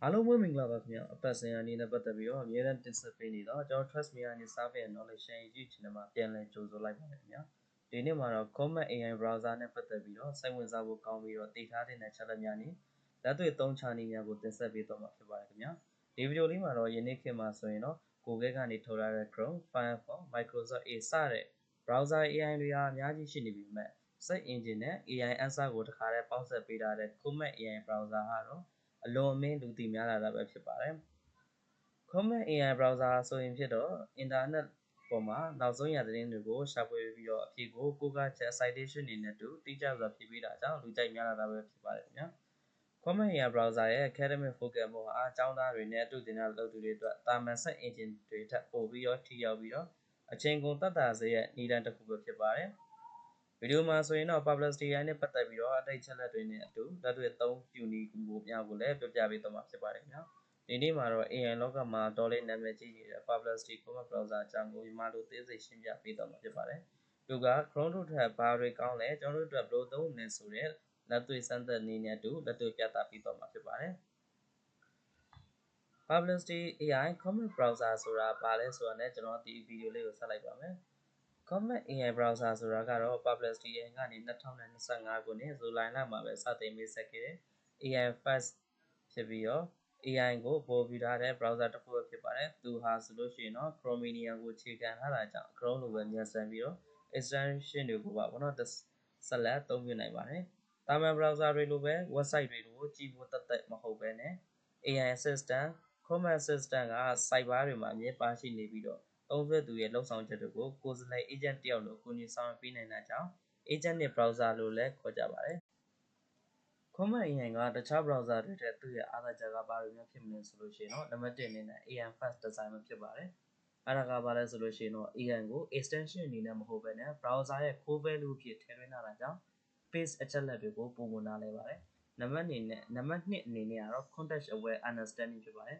အားလုံးပဲမင်္ဂလာပါခင်ဗျာအပတ်စဉ်အနေနဲ့ပတ်သက်ပြီးတော့အများအားတင်ဆက်ပေးနေတော့ကျွန်တော် Trust Me နဲ့ Survey and Knowledge Share YouTube channel မှာပြန်လည်ကြိုဆိုလိုက်ပါတယ်ခင်ဗျာဒီနေ့မှာတော့ Comet AI browser နဲ့ပတ်သက်ပြီးတော့စိတ်ဝင်စားဖို့ကောင်းပြီးတော့တည်ထားတဲ့ချက်လက်များနဲ့လက်တွေ့သုံးချနည်းများကိုတင်ဆက်ပေးတော့မှာဖြစ်ပါတယ်ခင်ဗျာဒီဗီဒီယိုလေးမှာတော့ယနေ့ခေတ်မှာဆိုရင်တော့ Google ကနေထုတ်ထားတဲ့ Chrome, Firefox, Microsoft Edge စတဲ့ browser AI တွေဟာအများကြီးရှိနေပြီမဲ့ Search Engine နဲ့ AI answer ကိုတခါတည်းပေါင်းစပ်ပေးထားတဲ့ Comet AI browser ကတော့အလွန်အမင်းလူသိများလာတာပဲဖြစ်ပါတယ်။ Comet AI browser ဆိုရင်ဖြစ်တော့ internet ပေါ်မှာနောက်ဆုံးရသတင်းတွေကိုရှာဖွေပြီးတော့အဖြေကိုကိုးကားချက် citation တွေနဲ့တူတိကျစွာဖြည့်ပေးတာကြောင့်လူကြိုက်များလာတာပဲဖြစ်ပါတယ်ခင်ဗျာ။ Comet AI browser ရဲ့ academic focus မှုဟာအကြောင်းသားတွေနဲ့အတူတင်တဲ့လုပ်သူတွေအတွက်တာမန် search engine တွေထပ်ပို့ပြီးတော့ထိရောက်ပြီးတော့အချိန်ကုန်သက်သာစေတဲ့နည်းလမ်းတစ်ခုပဲဖြစ်ပါတယ်ဗီဒီယိုမှာဆိုရင်တော့ publicity နဲ့ပတ်သက်ပြီးတော့အတိတ်ချက်လက်တွေနဲ့အတူလက်တွေ့သုံးယူနည်းကိုများကိုလည်းပြောပြပေးသွားမှာဖြစ်ပါတယ်ခင်ဗျာဒီနေ့မှာတော့ AI လောကမှာတော်လေးနာမည်ကြီးနေတဲ့ publicity Comet browser အကြောင်းကိုဒီမှာလို့သေးစိတ်ရှင်းပြပေးသွားမှာဖြစ်ပါတယ်သူက Chrome တို့ထက်ဘာတွေကောင်းလဲကျွန်တော်တို့အတွက်ဘယ်လိုသုံးနေဆိုတဲ့လက်တွေ့စမ်းသပ်နည်းနဲ့အတူလက်တွေ့ပြသပေးသွားမှာဖြစ်ပါတယ် publicity AI Comet browser ဆိုတာဘာလဲဆိုတာနဲ့ကျွန်တော်ဒီဗီဒီယိုလေးကိုဆက်လိုက်ပါမယ်Comet AI browser ဆိုတာကတော့ publicity AI ကနေ2025ခုနှစ်ဇူလိုင်လမှာပဲစတင်မိတ်ဆက်ခဲ့တဲ့ AI first ဖြစ်ပြီးတော့ AI ကိုပေါ်ပြထားတဲ့ browser တစ်ခုဖြစ်ပါတယ်သူဟာဆိုလို့ရှိရင်တော့ Chromium ကိုခြေခံထားတာကြောင့် Chrome လိုပဲမြန်ဆန်ပြီးတော့ extension တွေကိုပါဘောနော်ဆက်လက်သုံးပြနိုင်ပါတယ်တာမန် browser တွေလိုပဲ website တွေကိုကြည့်ဖို့တသက်မဟုတ်ပဲနဲ့ AI assistant Comet assistant က site bar တွေမှာအမြဲပါရှိနေပြီးတော့သုံးစွဲသူရဲ့လှုပ်ဆောင်ချက်တွေကိုကိုယ်စားလှယ် agent တယောက်လိုကူညီဆောင်ရွက်ပေးနိုင်တာကြောင့် agent နဲ့ browser လို့လည်းခေါ်ကြပါတယ် Comet AI ကတခြား browser တွေထက်သူ့ရဲ့အားသာချက်ကဘာတွေများဖြစ်မလဲဆိုလို့ရှိရင်တော့နံပါတ်1အနေနဲ့ AI first design ပဲဖြစ်ပါတယ်အဲ့ဒါကဘာလဲဆိုလို့ရှိရင်တော့ AI ကို extension အနေနဲ့မဟုတ်ဘဲနဲ့ browser ရဲ့ core value အဖြစ်ထည့်သွင်းထားတာကြောင့် page အချက်လက်တွေကိုပုံမှန်နားလည်ပါတယ်နံပါတ်2အနေနဲ့ကတော့ context aware understanding ဖြစ်ပါတယ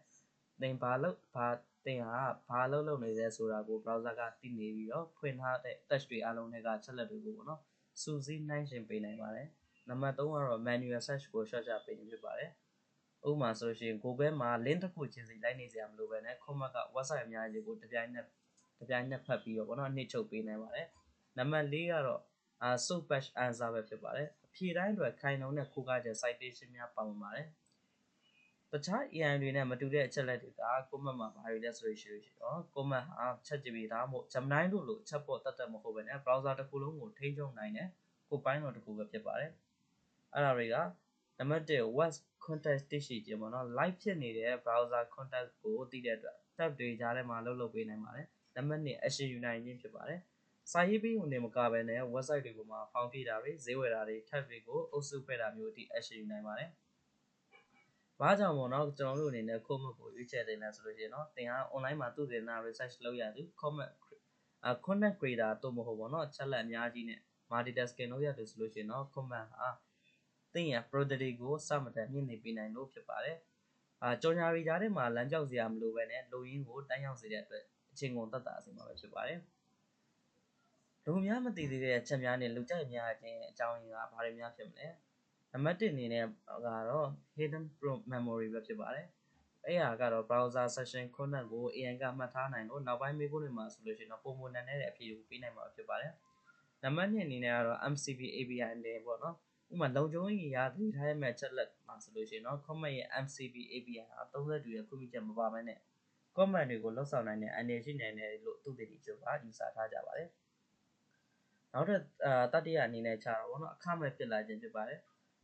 ်သင်ဟာဘာလုပ်နေလဲဆိုတာကို browser ကသိနေပြီးတော့ဖွင့်ထားတဲ့ touch တွေအားလုံးတွေကချက်လက်တွေကိုပေါ့နော်စူးစီးနှိုင်းယှဉ်ပေးနိုင်ပါတယ်နံပါတ်3ကတော့ manual search ကိုရှော့ချပေးခြင်းဖြစ်ပါတယ်ဥပမာဆိုလို့ရှိရင် Google မှာ link တစ်ခုချင်းစီလိုက်နေစရာမလိုဘဲနဲ့ Comet က website အများကြီးကိုတပြိုင်နက်ဖတ်ပြီးတော့ပေါ့နော်နှိပ်ချုပ်ပေးနိုင်ပါတယ်နံပါတ်4ကတော့ source batch answer ပဲဖြစ်ပါတယ်အဖြေတိုင်းအတွက်ခိုင်လုံတဲ့ခိုးကားချက် citation များပါဝင်ပါတယ်တခြား AI တွေနဲ့မတူတဲ့အချက်လက်တွေက Comet မှာဘာတွေလဲဆိုလို့ရှိရင်တော့ Comet ဟာ ChatGPT ဒါမှမဟုတ် Gemini တို့လို chatbot တတ်မဟုတ်ဘဲနဲ့ browser တစ်ခုလုံးကိုထိန်းချုပ်နိုင်တဲ့ကိုယ်ပိုင်းတော်တစ်ခုပဲဖြစ်ပါတယ်အဲ့ဒါတွေကနံပါတ်1 web context သိရှိခြင်းပေါ့နော် live ဖြစ်နေတဲ့ browser context ကိုသိတဲ့အတွက် tab တွေကြားထဲမှာလုပ်ပေးနိုင်ပါတယ်နံပါတ်2 action ယူနိုင်ခြင်းဖြစ်ပါတယ်စာရေးပေးုံနဲ့မကဘဲနဲ့ website တွေပေါ်မှာဖောင်ပြတာတွေဈေးဝယ်တာတွေ tab တွေကိုအုပ်စုဖွဲ့တာမျိုးအထိ action ယူနိုင်ပါတယ်ဘာကြောင့်ပေါ့နော်ကျွန်တော်တို့အနေနဲ့ Comet ကိုရွေးချယ်တင်လဲဆိုလို့ရှိရင်တော့သင်ဟာ online မှာသုတေသန research လုပ်ရသူ content creator တို့မဟုတ်ပေါ့နော်ချက်လက်အများကြီးနဲ့ multitasking လုပ်ရသူဆိုလို့ရှိရင်တော့ Comet ဟာသင်ရဲ့ productivity ကိုစမတန်မြင့်တင်ပေးနိုင်လို့ဖြစ်ပါတယ်ကြော်ညာရီကြားထဲမှာလမ်းကြောက်စရာမလိုပဲနဲ့လူရင်းကိုတန်းရောက်စေတဲ့အတွက်အချိန်ကုန်သက်သာစေမှာပဲဖြစ်ပါတယ်လူများမသိသေးတဲ့အချက်များနဲ့လူကြိုက်များခြင်းအကြောင်းရင်းကဘာတွေများဖြစ်မလဲနံပါတ်1အနေနဲ့ကတော့ hidden memory ပဲဖြစ်ပါတယ်အဲ့ဟာကတော့ browser session content ကို AI ကမှတ်ထားနိုင်လို့နောက်ပိုင်းမေးခွန်းတွေမှာဆိုလို့ရှိရင်တော့ပုံမှန်နဲ့တဲ့အဖြေကိုပေးနိုင်မှာဖြစ်ပါတယ်နံပါတ်2အနေနဲ့ကတော့ MCP API နဲ့ပေါ့နော်ဥပမာလုံခြုံရေးရာသတိထားရမယ့်ချက်လက်မှာဆိုလို့ရှိရင်တော့ Comet ရဲ့ MCP API ဟာသုံးစွဲသူရဲ့ခွင့်ပြုချက်မပါဘဲနဲ့ comment တွေကိုလှုပ်ဆောင်နိုင်တဲ့အန္တရာယ်ရှိနိုင်တယ်လို့သူတည်တည်ချုပ်ကယူဆထားကြပါတယ်နောက်ထပ်တတိယအနေနဲ့ခြားတော့ဗောနော်အခမဲ့ဖြစ်လာခြင်းဖြစ်ပါတယ်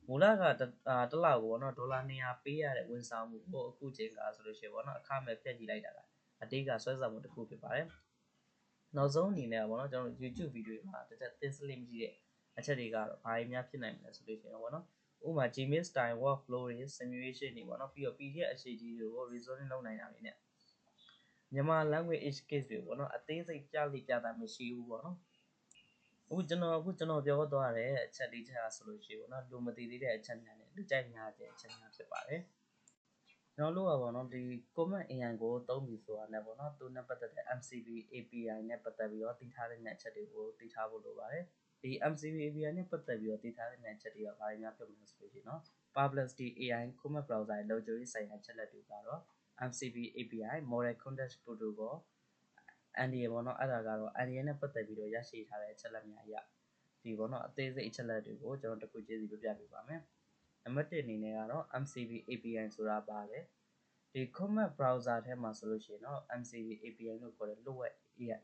မူလကတစ်လကိုဗောနော်ဒေါ်လာ200ပေးရတဲ့ဝန်ဆောင်မှုကိုအခုချိန်ကဆိုလို့ရှိရင်ဗောနော်အခမဲ့ဖြတ်ကြည့်လိုက်တာကအတိတ်ကဆွဲဆောင်မှုတစ်ခုဖြစ်ပါတယ်နောက်ဆုံးအနေနဲ့ဗောနော်ကျွန်တော် YouTube ဗီဒီယိုမှာတစ်ချက်သင်စလစ်မရှိတဲ့အချက်တွေကတော့ဘာတွေများဖြစ်နိုင်မလဲဆိုလို့ရှိရင်ဗောနော်ဥပမာ Gmail style workflow တွေ simulation တွေဗောနော်ပြီးတော့ PDF အခြေကြီးတွေကို resolving လုပ်နိုင်တာတွေနဲ့မြန်မာ language edge case တွေဗောနော်အသေးစိတ်ပြလိပြတာမရှိဘူးဗောနော်အခုကျွန်တော်ပြောသွားတဲ့အချက်လေးချက်ဆိုလို့ရှိရင်ဗောနော်လူမသိသေးတဲ့အချက်များနဲ့လူကြိုက်များတဲ့အချက်များဖြစ်ပါတယ်ကျွန်တော်တို့ကဗောနော်ဒီ Comet AI ကိုသုံးပြီဆိုတာနဲ့ဗောနော်သူနဲ့ပတ်သက်တဲ့ MCP API နဲ့ပတ်သက်ပြီးတော့သိထားတဲ့အချက်တွေကိုသိထားဖို့လိုပါတယ်ဒီ MCP API နဲ့ပတ်သက်ပြီးတော့သိထားတဲ့အချက်တွေကဘာတွေများဖြစ်မလဲဆိုလို့ရှိရင်နော် Perplexity AI Chrome browser လုံခြုံရေးဆိုင်ရာချက်လက်တွေကတော့ MCP API Model Context Protocol အန်ဒီရပေါ့နော်အဲ့ဒါကတော့အန်ဒီရနဲ့ပတ်သက်ပြီးတော့ရရှိထားတဲ့အချက်လက်များအရဒီပေါ့နော်အသေးစိတ်အချက်လက်တွေကိုကျွန်တော်တစ်ခုချင်းစီပြပြပေးပါမယ်နံပါတ်1အနေနဲ့ကတော့ MCP API ဆိုတာပါလေဒီ Chrome browser ထဲမှာဆိုလို့ရှိရင်တော့ MCP API လို့ခေါ်တဲ့ Low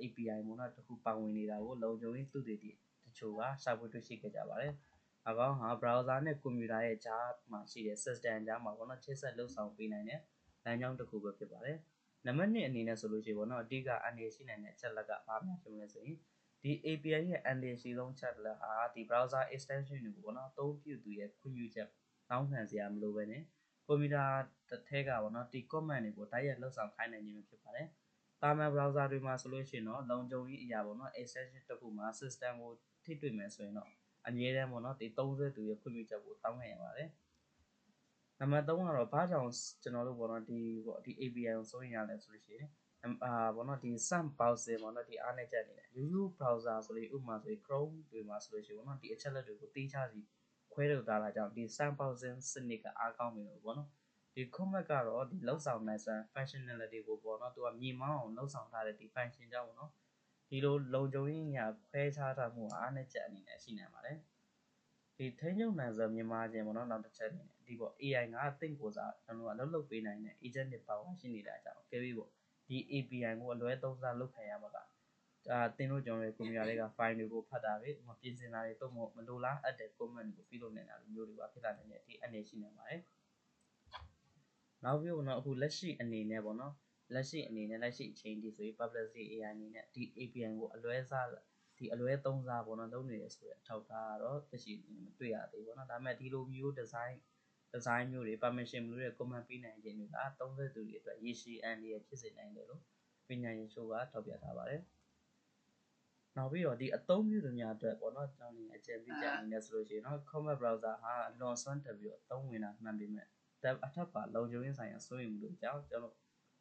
API ပေါ့နော်တစ်ခုပါဝင်နေတာကိုလုံခြုံရေးသုတေသီတချို့ကရှာဖွေတွေ့ရှိခဲ့ကြပါတယ်။အကောင်းဟာ browser နဲ့ computer ရဲ့ကြားမှာရှိတဲ့ system ကြားမှာပေါ့နော်ချိတ်ဆက်လှုပ်ဆောင်ပေးနိုင်တဲ့လမ်းကြောင်းတစ်ခုပဲဖြစ်ပါတယ်။နံပါတ်2အနေနဲ့ဆိုလို့ရှိရင်ပေါ့နော်အဓိကအန်ဒီရှိနိုင်တဲ့အချက်လက်ကဘာမှဖြစ်မလဲဆိုရင်ဒီ API ရဲ့အန်ဒီရှိဆုံးချက်လက်ဟာဒီ browser extension တွေကိုပေါ့နော်အသုံးပြုသူရဲ့ခွင့်ပြုချက်တောင်းခံစရာမလိုဘဲနဲ့ကွန်ပျူတာတစ်ထဲကပေါ့နော်ဒီ command တွေကိုတိုက်ရိုက်လှုပ်ဆောင်ခိုင်းနိုင်ခြင်းဖြစ်ပါတယ်။တာမန် browser တွေမှာဆိုလို့ရှိရင်တော့လုံခြုံရေးအရာပေါ့နော် extension တစ်ခုမှာ system ကိုထိတွေ့မယ်ဆိုရင်တော့အမြဲတမ်းပေါ့နော်ဒီသုံးစွဲသူရဲ့ခွင့်ပြုချက်ကိုတောင်းခံရပါတယ်။နံပါတ်3ကတော့ဘာကြောင့်ကျွန်တော်တို့ပေါ့နော်ဒီ API ကိုစိုးရင်ရတယ်ဆိုလို့ရှိရင်ပေါ့နော်ဒီ sum browser ပေါ့နော်ဒီအားနည်းချက်အနေနဲ့ရိုးရိုး browser ဆိုလို့ဥပမာဆိုရင် Chrome တွေမှာဆိုလို့ရှိရင်ပေါ့နော်ဒီအချက်လက်တွေကိုတေးချစီခွဲထုတ်ထားတာကြောင့်ဒီ sum browsing စနစ်ကအားကောင်းပြီလို့ပေါ့နော်ဒီ Chrome ကတော့ဒီလောက်ဆောင်နိုင်စွမ်း functionality ကိုပေါ့နော်သူကမြင်မောင်းအောင်လောက်ဆောင်ထားတဲ့ဒီ function ကြောင့်ပေါ့နော်ဒီလိုလုံခြုံရေးညာခွဲခြားထားမှုအားနည်းချက်အနေနဲ့ရှိနိုင်ပါတယ်ဒီထိန်းချုပ်နိုင်စွမ်းမြန်မာခြင်းပေါ့နော်နောက်တစ်ချက်အနေနဲ့ဒီပေါ့ AI ကတင့်ကိုစားကျွန်တော်ကလှုပ်ပေးနိုင်တဲ့ agent တွေပါဝင်ရှိနေတာကြောင့်ကဲပြီးပေါ့ဒီ API ကိုအလွဲသုံးစားလုပ်ခံရမှာကတင်လို့ကျွန်တော်ရဲ့ကွန်ပျူတာတွေက file တွေကိုဖတ်တာတွေပြင်ဆင်တာတွေတော့မလိုလားအပ်တဲ့ comment တွေကိုပြုလုပ်နေတာမျိုးတွေပါဖြစ်လာနိုင်တဲ့ဒီအနေရှိနေပါတယ်နောက်ပြီးတော့အခုလက်ရှိအနေနဲ့ပေါ့နော်လက်ရှိအချိန်ဒီဆိုရင် Perplexity AI အနေနဲ့ဒီ API ကိုအလွဲသုံးစားပေါ့နော်လုပ်နေရဆိုတဲ့အထောက်အထားကတော့တရှိမတွေ့ရသေးဘူးပေါ့နော်ဒါပေမဲ့ဒီလိုမျိုး design မျိုးတွေ permission မျိုးတွေ comment ပေးနိုင်ခြင်းတွေကသုံးစွဲသူတွေအတွက်ရေရှည်အန်ဒီရဖြစ်စေနိုင်တယ်လို့ပညာရှင်ချို့ကထောက်ပြထားပါတယ်နောက်ပြီးတော့ဒီအသုံးပြုသူများအတွက်ပေါ့နော်ကျွန်တော်အကြံပြုချက်အနေနဲ့ဆိုလို့ရှိရင်တော့ Chrome browser ဟာအလွန်စွမ်းတက်ပြီးတော့သုံးဝင်တာမှန်ပေမဲ့အထက်ပါလုံခြုံရေးဆိုင်ရာစိုးရိမ်မှုတွေကြောင့်ကျွန်တော်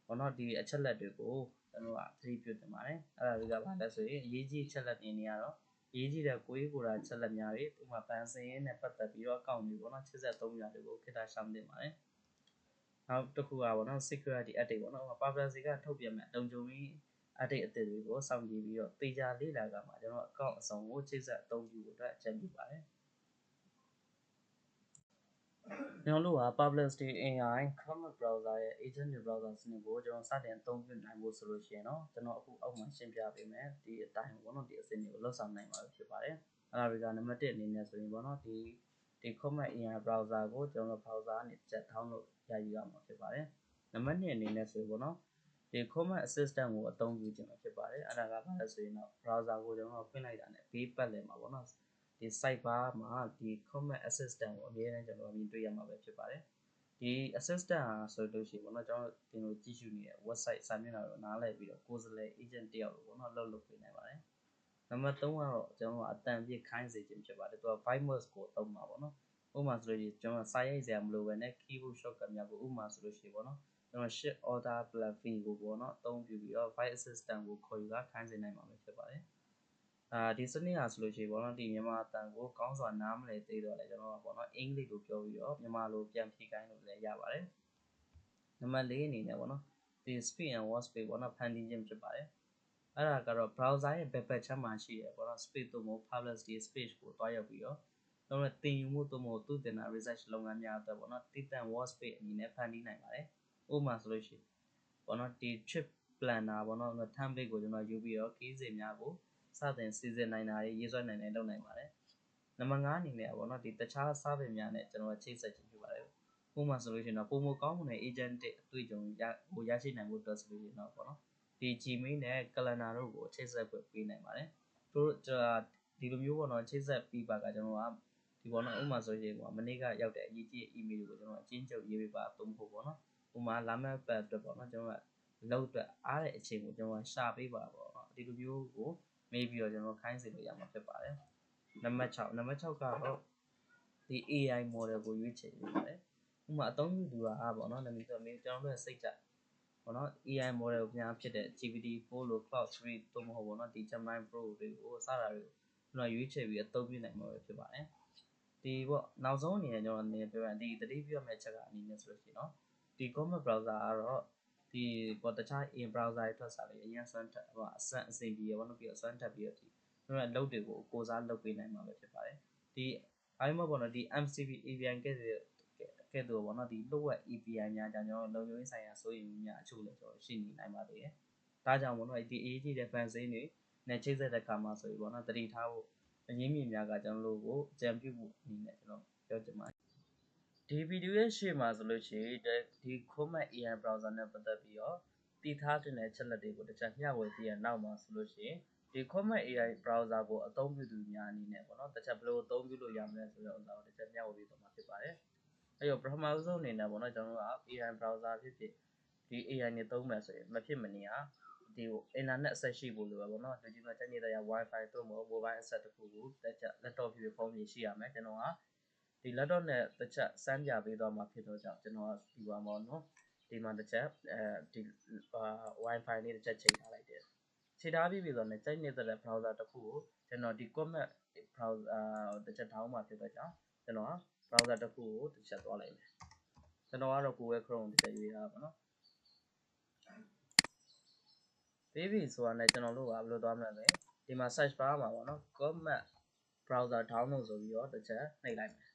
ဘောနော်ဒီအချက်လက်တွေကိုကျွန်တော်ကသတိပြုတင်ပါတယ်အဲ့ဒါတွေကဘာလဲဆိုရင်အရေးကြီးချက်လက်တွေနေရတော့အရေးကြီးတဲ့ကိုယ်ရာချက်လက်များတွေဥပမာပန်စင်ရေးနဲ့ပတ်သက်ပြီးတော့အကောင့်တွေပေါ့နော်83ရာတွေကိုခေတ္တရှောင်တင်ပါတယ်နောက်တစ်ခုကပေါ့နော် security update ပေါ့နော် Perplexity ကထုတ်ပြန်မဲ့လုံခြုံရေး update အသစ်တွေကိုစောင့်ကြည့်ပြီးတော့တေချာလေ့လာကြမှာကျွန်တော်အကောင့်အစုံကိုချိတ်ဆက်အသုံးပြုဖို့အတွက်အကြံပြုပါတယ်ကျွန်တော်တို့က Perplexity AI Chrome browser ရဲ့ agent browser စနစ်ကိုကျွန်တော်စတင်အသုံးပြုနိုင်ဖို့ဆိုလို့ရှိရင်တော့ကျွန်တော်အခုအောက်မှာရှင်းပြပေးမယ်ဒီအတိုင်းပေါ့နော်ဒီအစနစ်ကိုလောက်ဆောင်နိုင်မှာဖြစ်ပါတယ်အဲ့ဒါတွေကနံပါတ်1အနေနဲ့ဆိုရင်ပေါ့နော်ဒီ Chrome AI browser ကိုကျွန်တော် browser ကနေချက် download ရယူရမှာဖြစ်ပါတယ်နံပါတ်2အနေနဲ့ဆိုပေါ့နော်ဒီ Chrome Assistant ကိုအသုံးပြုခြင်းဖြစ်ပါတယ်အဲ့ဒါကဘာလဲဆိုရင်တော့ browser ကိုကျွန်တော်ဖွင့်လိုက်တာနဲ့ဘေးပတ်လည်မှာပေါ့နော်ဒီ site bar မှာဒီ Chrome Assistant ကိုအမြဲတမ်းကျွန်တော်မြင်တွေ့ရမှာပဲဖြစ်ပါတယ်ဒီ assistant ဟာဆိုလို့ရှိရင်ပေါ့နော်ကျွန်တော်တင်လို့ကြည့်ရှုနေတဲ့ website စာမျက်နှာကိုနားလည်ပြီးတော့ကိုယ်စားလှယ် agent တယောက်လို့ပေါ့နော်လုပ်ပေးနိုင်ပါတယ်နံပါတ်3ကတော့ကျွန်တော်အတန်ပြည့်ခိုင်းစေခြင်းဖြစ်ပါတယ်သူက voice mode ကိုသုံးမှာပေါ့နော်ဥပမာဆိုလို့ရှိရင်ကျွန်တော်စာရိုက်စရာမလိုဘဲနဲ့ keyboard shortcut များကိုဥပမာဆိုလို့ရှိရင်ပေါ့နော်ကျွန်တော် shift order plus v ကိုပေါ့နော်အသုံးပြုပြီးတော့ voice assistant ကိုခေါ်ယူတာခိုင်းစေနိုင်မှာဖြစ်ပါတယ်ဒီစနစ်ဟာဆိုလို့ရှိရင်ပေါ့နော်ဒီမြန်မာအတန်ကိုကောင်းစွာနားမလည်သေးတော့လေကျွန်တော်ကပေါ့နော်အင်္ဂလိပ်လိုပြောပြီးတော့မြန်မာလိုပြန်ဖြေခိုင်းလို့လည်းရပါတယ်နံပါတ်4အနေနဲ့ပေါ့နော်ဒီ speed and word speed ပေါ့နော်ဖန်တီးခြင်းဖြစ်ပါတယ်အဲ့ဒါကတော့ browser ရဲ့ဘက်ချမ်းမှာရှိတယ်ပေါ့နော် space တို့မို့ Perplexity space ကိုတွားရောက်ပြီးတော့ကျွန်တော်တင်ယူမှုတို့မို့သူတင်တာ research လုပ်ငန်းများအတွက်ပေါ့နော်တည်တံ့ word space အနေနဲ့ဖန်တီးနိုင်ပါတယ်ဥပမာဆိုလို့ရှိရင်ပေါ့နော်ဒီ trip planner ပေါ့နော် template ကိုကျွန်တော်ယူပြီးတော့ခီးစဉ်များကိုစတင်စီစဉ်နိုင်တာရေးဆွဲနိုင်တယ်လုပ်နိုင်ပါတယ်နံပါတ်5အနေနဲ့ပေါ့နော်ဒီတခြား service များနဲ့ကျွန်တော်ချိတ်ဆက်ခြင်းဖြစ်ပါတယ်ဥပမာဆိုလို့ရှိရင်တော့ပုံမကောင်းတဲ့ agent အတွေ့အကြုံရရှိနိုင်ဖို့အတွက်ဆိုလို့ရှိရင်တော့ပေါ့နော်ဒီ Gmail နဲ့ calendar တို့ကိုချိတ်ဆက်ပေးနိုင်ပါတယ်တို့ဒီလိုမျိုးပေါ့နော်ချိတ်ဆက်ပြီးပါကကျွန်တော်ကဒီပေါ့နော်ဥပမာဆိုရင်မနေ့ကရောက်တဲ့အရေးကြီး email ကိုကျွန်တော်အချင်းချုပ်ရေးပေးပါသုံးဖို့ပေါ့နော်ဥပမာလာမယ့်ပတ်အတွက်ပေါ့နော်ကျွန်တော်ကလောက်အတွက်အားတဲ့အချိန်ကိုကျွန်တော်ရှာပေးပါပေါ့နော်ဒီလိုမျိုးကိုမေးပြီးတော့ကျွန်တော်ခိုင်းစေလို့ရမှာဖြစ်ပါတယ်နံပါတ်6ကတော့ဒီ AI model ကိုရွေးချယ်ပေးပါတယ်ဥပမာအသုံးပြုသူကပေါ့နော်ကျွန်တော်တို့စိတ်ကြပေါ့နော် AI model ပြန်ဖြစ်တဲ့ GPT-4 လို့ Cloud 3တို့မဟုတ်ပေါ့နော်ဒီ Gemini Pro တွေကိုစတာတွေကိုကျွန်တော်ရွေးချယ်ပြီးအသုံးပြုနိုင်မှာဖြစ်ပါတယ် ဒီပေါ့နောက်ဆုံးအနေနဲ့ကျွန်တော်အနေနဲ့ပြောရရင်ဒီတတိပြမဲ့ချက်ကအနေနဲ့ဆိုလို့ရှိရင်เนาะဒီ Chrome browser ကတော့ဒီပေါ့တခြား in browser တွေထွက်စားလေအရင်ဆွမ်းထက်ဟိုအဆန့်အစင်ပြီးရပါတော့ပြီးတော့ဆွမ်းထက်ပြီးတော့ဒီကျွန်တော်အလုပ်တွေကိုကိုစားလုပ်ပေးနိုင်မှာပဲဖြစ်ပါတယ်ဒီအဲ့မှာပေါ့နော်ဒီ MCP API ကဲ့သို့ပေါ့နော်ဒီလှုပ်ဝက် API များကြောင့်ကျွန်တော်လုံခြုံရေးဆိုင်ရာစိုးရိမ်မှုများအချို့လည်းကျွန်တော်ရှိနေနိုင်ပါသေးတယ်ဒါကြောင့်ပေါ့နော်ဒီအရေးကြီးတဲ့ fan sale တွေနဲ့ချိတ်ဆက်တဲ့အခါမှာဆိုပြီးပေါ့နော်တတိထားဖို့အရင်းမြစ်များကကျွန်တော်တို့ကိုကြံပြုဖို့အနေနဲ့ကျွန်တော်ပြောချင်ပါတယ်ဒီဗီဒီယိုရဲ့ရှေ့မှာဆိုလို့ရှိရင်ဒီ Chrome AI browser နဲ့ပတ်သက်ပြီးတော့တည်ထားတဲ့ချက်လက်တွေကိုတစ်ချက်မျှဝေပြီးရနောက်မှာဆိုလို့ရှိရင်ဒီ Chrome AI browser ကိုအသုံးပြုသူများအနေနဲ့ပေါ့နော်တစ်ချက်ဘယ်လိုအသုံးပြုလို့ရမလဲဆိုတဲ့ဥစ္စာကိုတစ်ချက်မျှဝေပြီးတော့မှာဖြစ်ပါတယ်အဲ့တော့ပထမဆုံးအနေနဲ့ပေါ့နော်ကျွန်တော်တို့က AI browser ဖြစ်ဖြစ်ဒီ AI နဲ့သုံးမယ်ဆိုရင်မဖြစ်မနေဟာဒီကို internet access ရှိဖို့လိုပဲပေါ့နော်ဒီမှာတက်နေတဲ့ Wi-Fi တို့မဟုတ် mobile access တခုကိုတက်ချက် laptop ဖြစ်ဖြစ်ဖုန်းဖြစ်ရှိရမယ်ကျွန်တော်ကဒီ laptop နဲ့တစ်ချက်စမ်းပြပေးသွားမှာဖြစ်တော့ကြောင့်ကျွန်တော်ကဒီပါပေါ့နော်ဒီမှာတစ်ချက်ဒီ Wi-Fi လေးတစ်ချက်ချိန်ထားလိုက်တယ်ချိန်ထားပြီးပြီဆိုတော့လည်းကြိုက်နေတဲ့ browser တစ်ခုကိုကျွန်တော်ဒီ Comet browser တစ်ချက်ထောင်းမှာဖြစ်တော့ကြောင့်ကျွန်တော်က browser တစ်ခုကိုတစ်ချက်သွားလိုက်မယ်ကျွန်တော်ကတော့ Google Chrome တစ်ချက်ရွေးထားပါတော့ပြီးပြီဆိုတာနဲ့ကျွန်တော်တို့ကဘယ်လိုသွားမလဲလဲဒီမှာ search bar မှာပေါ့နော် Comet browser download ဆိုပြီးတော့တစ်ချက်နှိပ်လိုက်မယ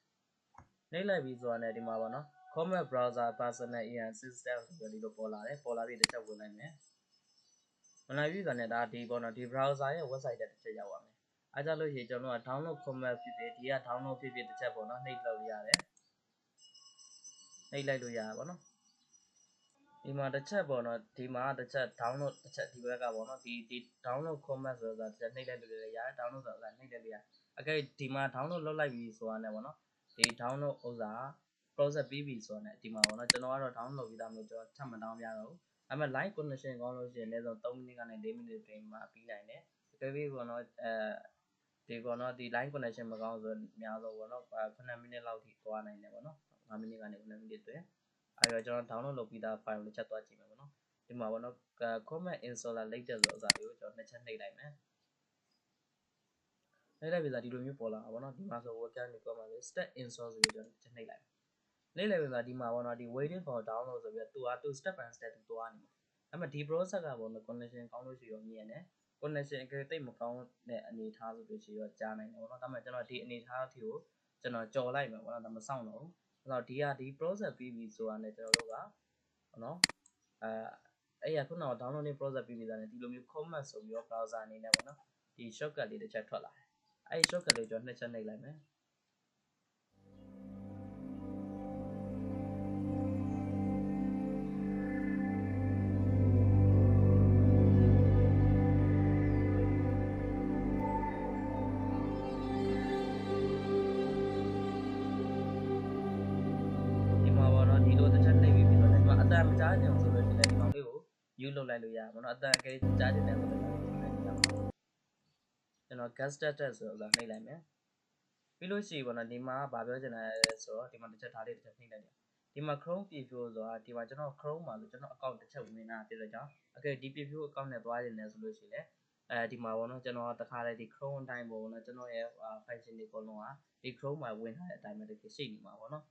်နှိပ်လိုက်ပြီးဆိုတာနဲ့ဒီမှာပေါ့နော် Comet browser personal AI system ဆိုပြီးဒီလိုပေါ်လာတယ်ပေါ်လာပြီးတစ်ချက်ဝင်လိုက်မယ်ဝင်လိုက်ပြီးဆိုတာနဲ့ဒါဒီပေါ့နော်ဒီ browser ရဲ့ website တက်တစ်ချက်ရောက်ပါမယ်အားကြလို့ရှိရင်ကျွန်တော်တို့က download Comet ဖြစ်ဖြစ်ဒီက download ဖြစ်ဖြစ်တစ်ချက်ပေါ့နော်နှိပ်လို့ရတယ်နှိပ်လိုက်လို့ရပါပေါ့နော်ဒီမှာတစ်ချက်ပေါ့နော်ဒီမှာတစ်ချက် download တစ်ချက်ဒီဘက်ကပေါ့နော်ဒီ download Comet ဆိုတာတစ်ချက်နှိပ်လိုက်လို့ရတယ် download ဆိုတာနှိပ်လိုက်လို့ရအကဲဒီမှာ download လုပ်လိုက်ပြီဆိုတာနဲ့ပေါ့နော်ဒီ download ဥစ္စာ process ပြီးပြီဆိုတာနဲ့ဒီမှာပေါ့နော်ကျွန်တော်ကတော့ download ပြီးသားမျိုးကျွန်တော်ထပ်မ down ပြတော့ဘူးဒါပေမဲ့ line connection ကောင်းလို့ရှိရင်လည်း3မိနစ်ကနေ4မိနစ်တွင်မှာပြီးနိုင်တယ်တကယ်ပြီးပေါ့နော်ဒီပေါ့နော်ဒီ line connection မကောင်းဆိုအများဆုံးပေါ့နော်9မိနစ်လောက်ထိသွားနိုင်တယ်ပေါ့နော်5မိနစ်ကနေ9မိနစ်တွင်အဲ့တော့ကျွန်တော် download လုပ်ပြီးသား file ကိုတစ်ချက်သွားကြည့်မယ်ပေါ့နော်ဒီမှာပေါ့နော် Comet installer latest ဆိုတဲ့ဥစ္စာလေးကိုကျွန်တော်နှစ်ချက်နှိပ်လိုက်မယ်နှိပ်လိုက်ပြီဆိုဒီလိုမျိုးပေါ်လာတာပေါ့နော်ဒီမှာဆို welcome to Comet step install ဆိုပြီးကျွန်တော်တစ်ချက်နှိပ်လိုက်နှိပ်လိုက်ပြီဆိုဒီမှာပေါ့နော်ဒီ waiting for download ဆိုပြီးတော့သူstep by step သွားနေမှာအဲ့မှာဒီ process ကပေါ့နော် connection ကောင်းလို့ရှိရောမြင်တယ် connection အကယ်တိတ်မကောင်းတဲ့အနေထားဆိုလို့ရှိရောကြားနိုင်တယ်ပေါ့နော်ဒါပေမဲ့ကျွန်တော်ဒီအနေထားအထိကိုကျွန်တော်ကြော်လိုက်မယ်ပေါ့နော်ဒါမဆောင်တော့ဘူးအဲ့တော့ဒီ process ပြီးပြီဆိုတာနဲ့ကျွန်တော်တို့ကနော်အဲ့ရခုနက downloading process ပြီးပြီဆိုတာနဲ့ဒီလိုမျိုး Comet ဆိုပြီးတော့ browser အနေနဲ့ပေါ့နော်ဒီ shortcut လေးတစ်ချက်ထွက်လာတယ်အဲ့ဒီ shortcut လေးကျွန်တော်နှစ်ချက်နှိပ်လိုက်မယ်ကြားကြအောင်ဆိုလို့ရှိရင်ဒီကောင်လေးကို use လုပ်လိုက်လို့ရပါတော့အတန်အကယ်ကြားကြတယ်ဆိုလို့ကျွန်တော် gas status ဆိုတော့နှိပ်လိုက်မယ်ပြီးလို့ရှိရင်ပေါ့နော်ဒီမှာဗာပြောချင်တာလဲဆိုတော့ဒီမှာတစ်ချက်ထားလေးတစ်ချက်နှိပ်လိုက်တယ်ဒီမှာ Chrome preview ဆိုတာဒီမှာကျွန်တော် Chrome မှာဆိုကျွန်တော် account တစ်ချက်ဝင်လာဖြစ်တဲ့ကြောင့်အကယ်ဒီ preview account နဲ့သွားရင်လည်းဆိုလို့ရှိရင်ဒီမှာပေါ့နော်ကျွန်တော်တခါလေဒီ Chrome အတိုင်းပေါ့နော်ကျွန်တော်ရဲ့ function တွေအကုန်လုံးကဒီ Chrome မှာဝင်ထားတဲ့အတိုင်းပဲတကယ်ရှိနေမှာပေါ့နော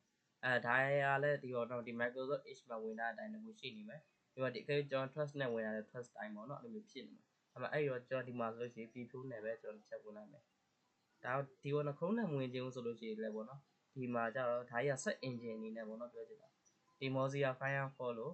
်ဒါရလည်းဒီတော့ဒီ Microsoft Edge မှာဝင်ထားတဲ့အတိုင်းတခုရှိနေမယ်ဒီမှာဒီအကယ်ကျွန်တော် trust နဲ့ဝင်ရတဲ့ trust တိုင်းပေါ့နော်အဲ့လိုမျိုးဖြစ်နေမှာအဲ့တော့ကျွန်တော်ဒီမှာဆိုလို့ရှိရင် preview နဲ့ပဲကျွန်တော်ချက်ဝင်လိုက်မယ်ဒါဒီဘောနော်ခုံးနဲ့ဝင်ခြင်းဆိုလို့ရှိရင်လည်းပေါ့နော်ဒီမှာကျတော့ဒါကြီးက set engine အနေနဲ့ပေါ့နော်ပြောချင်တာဒီ Mozilla Firefox လို့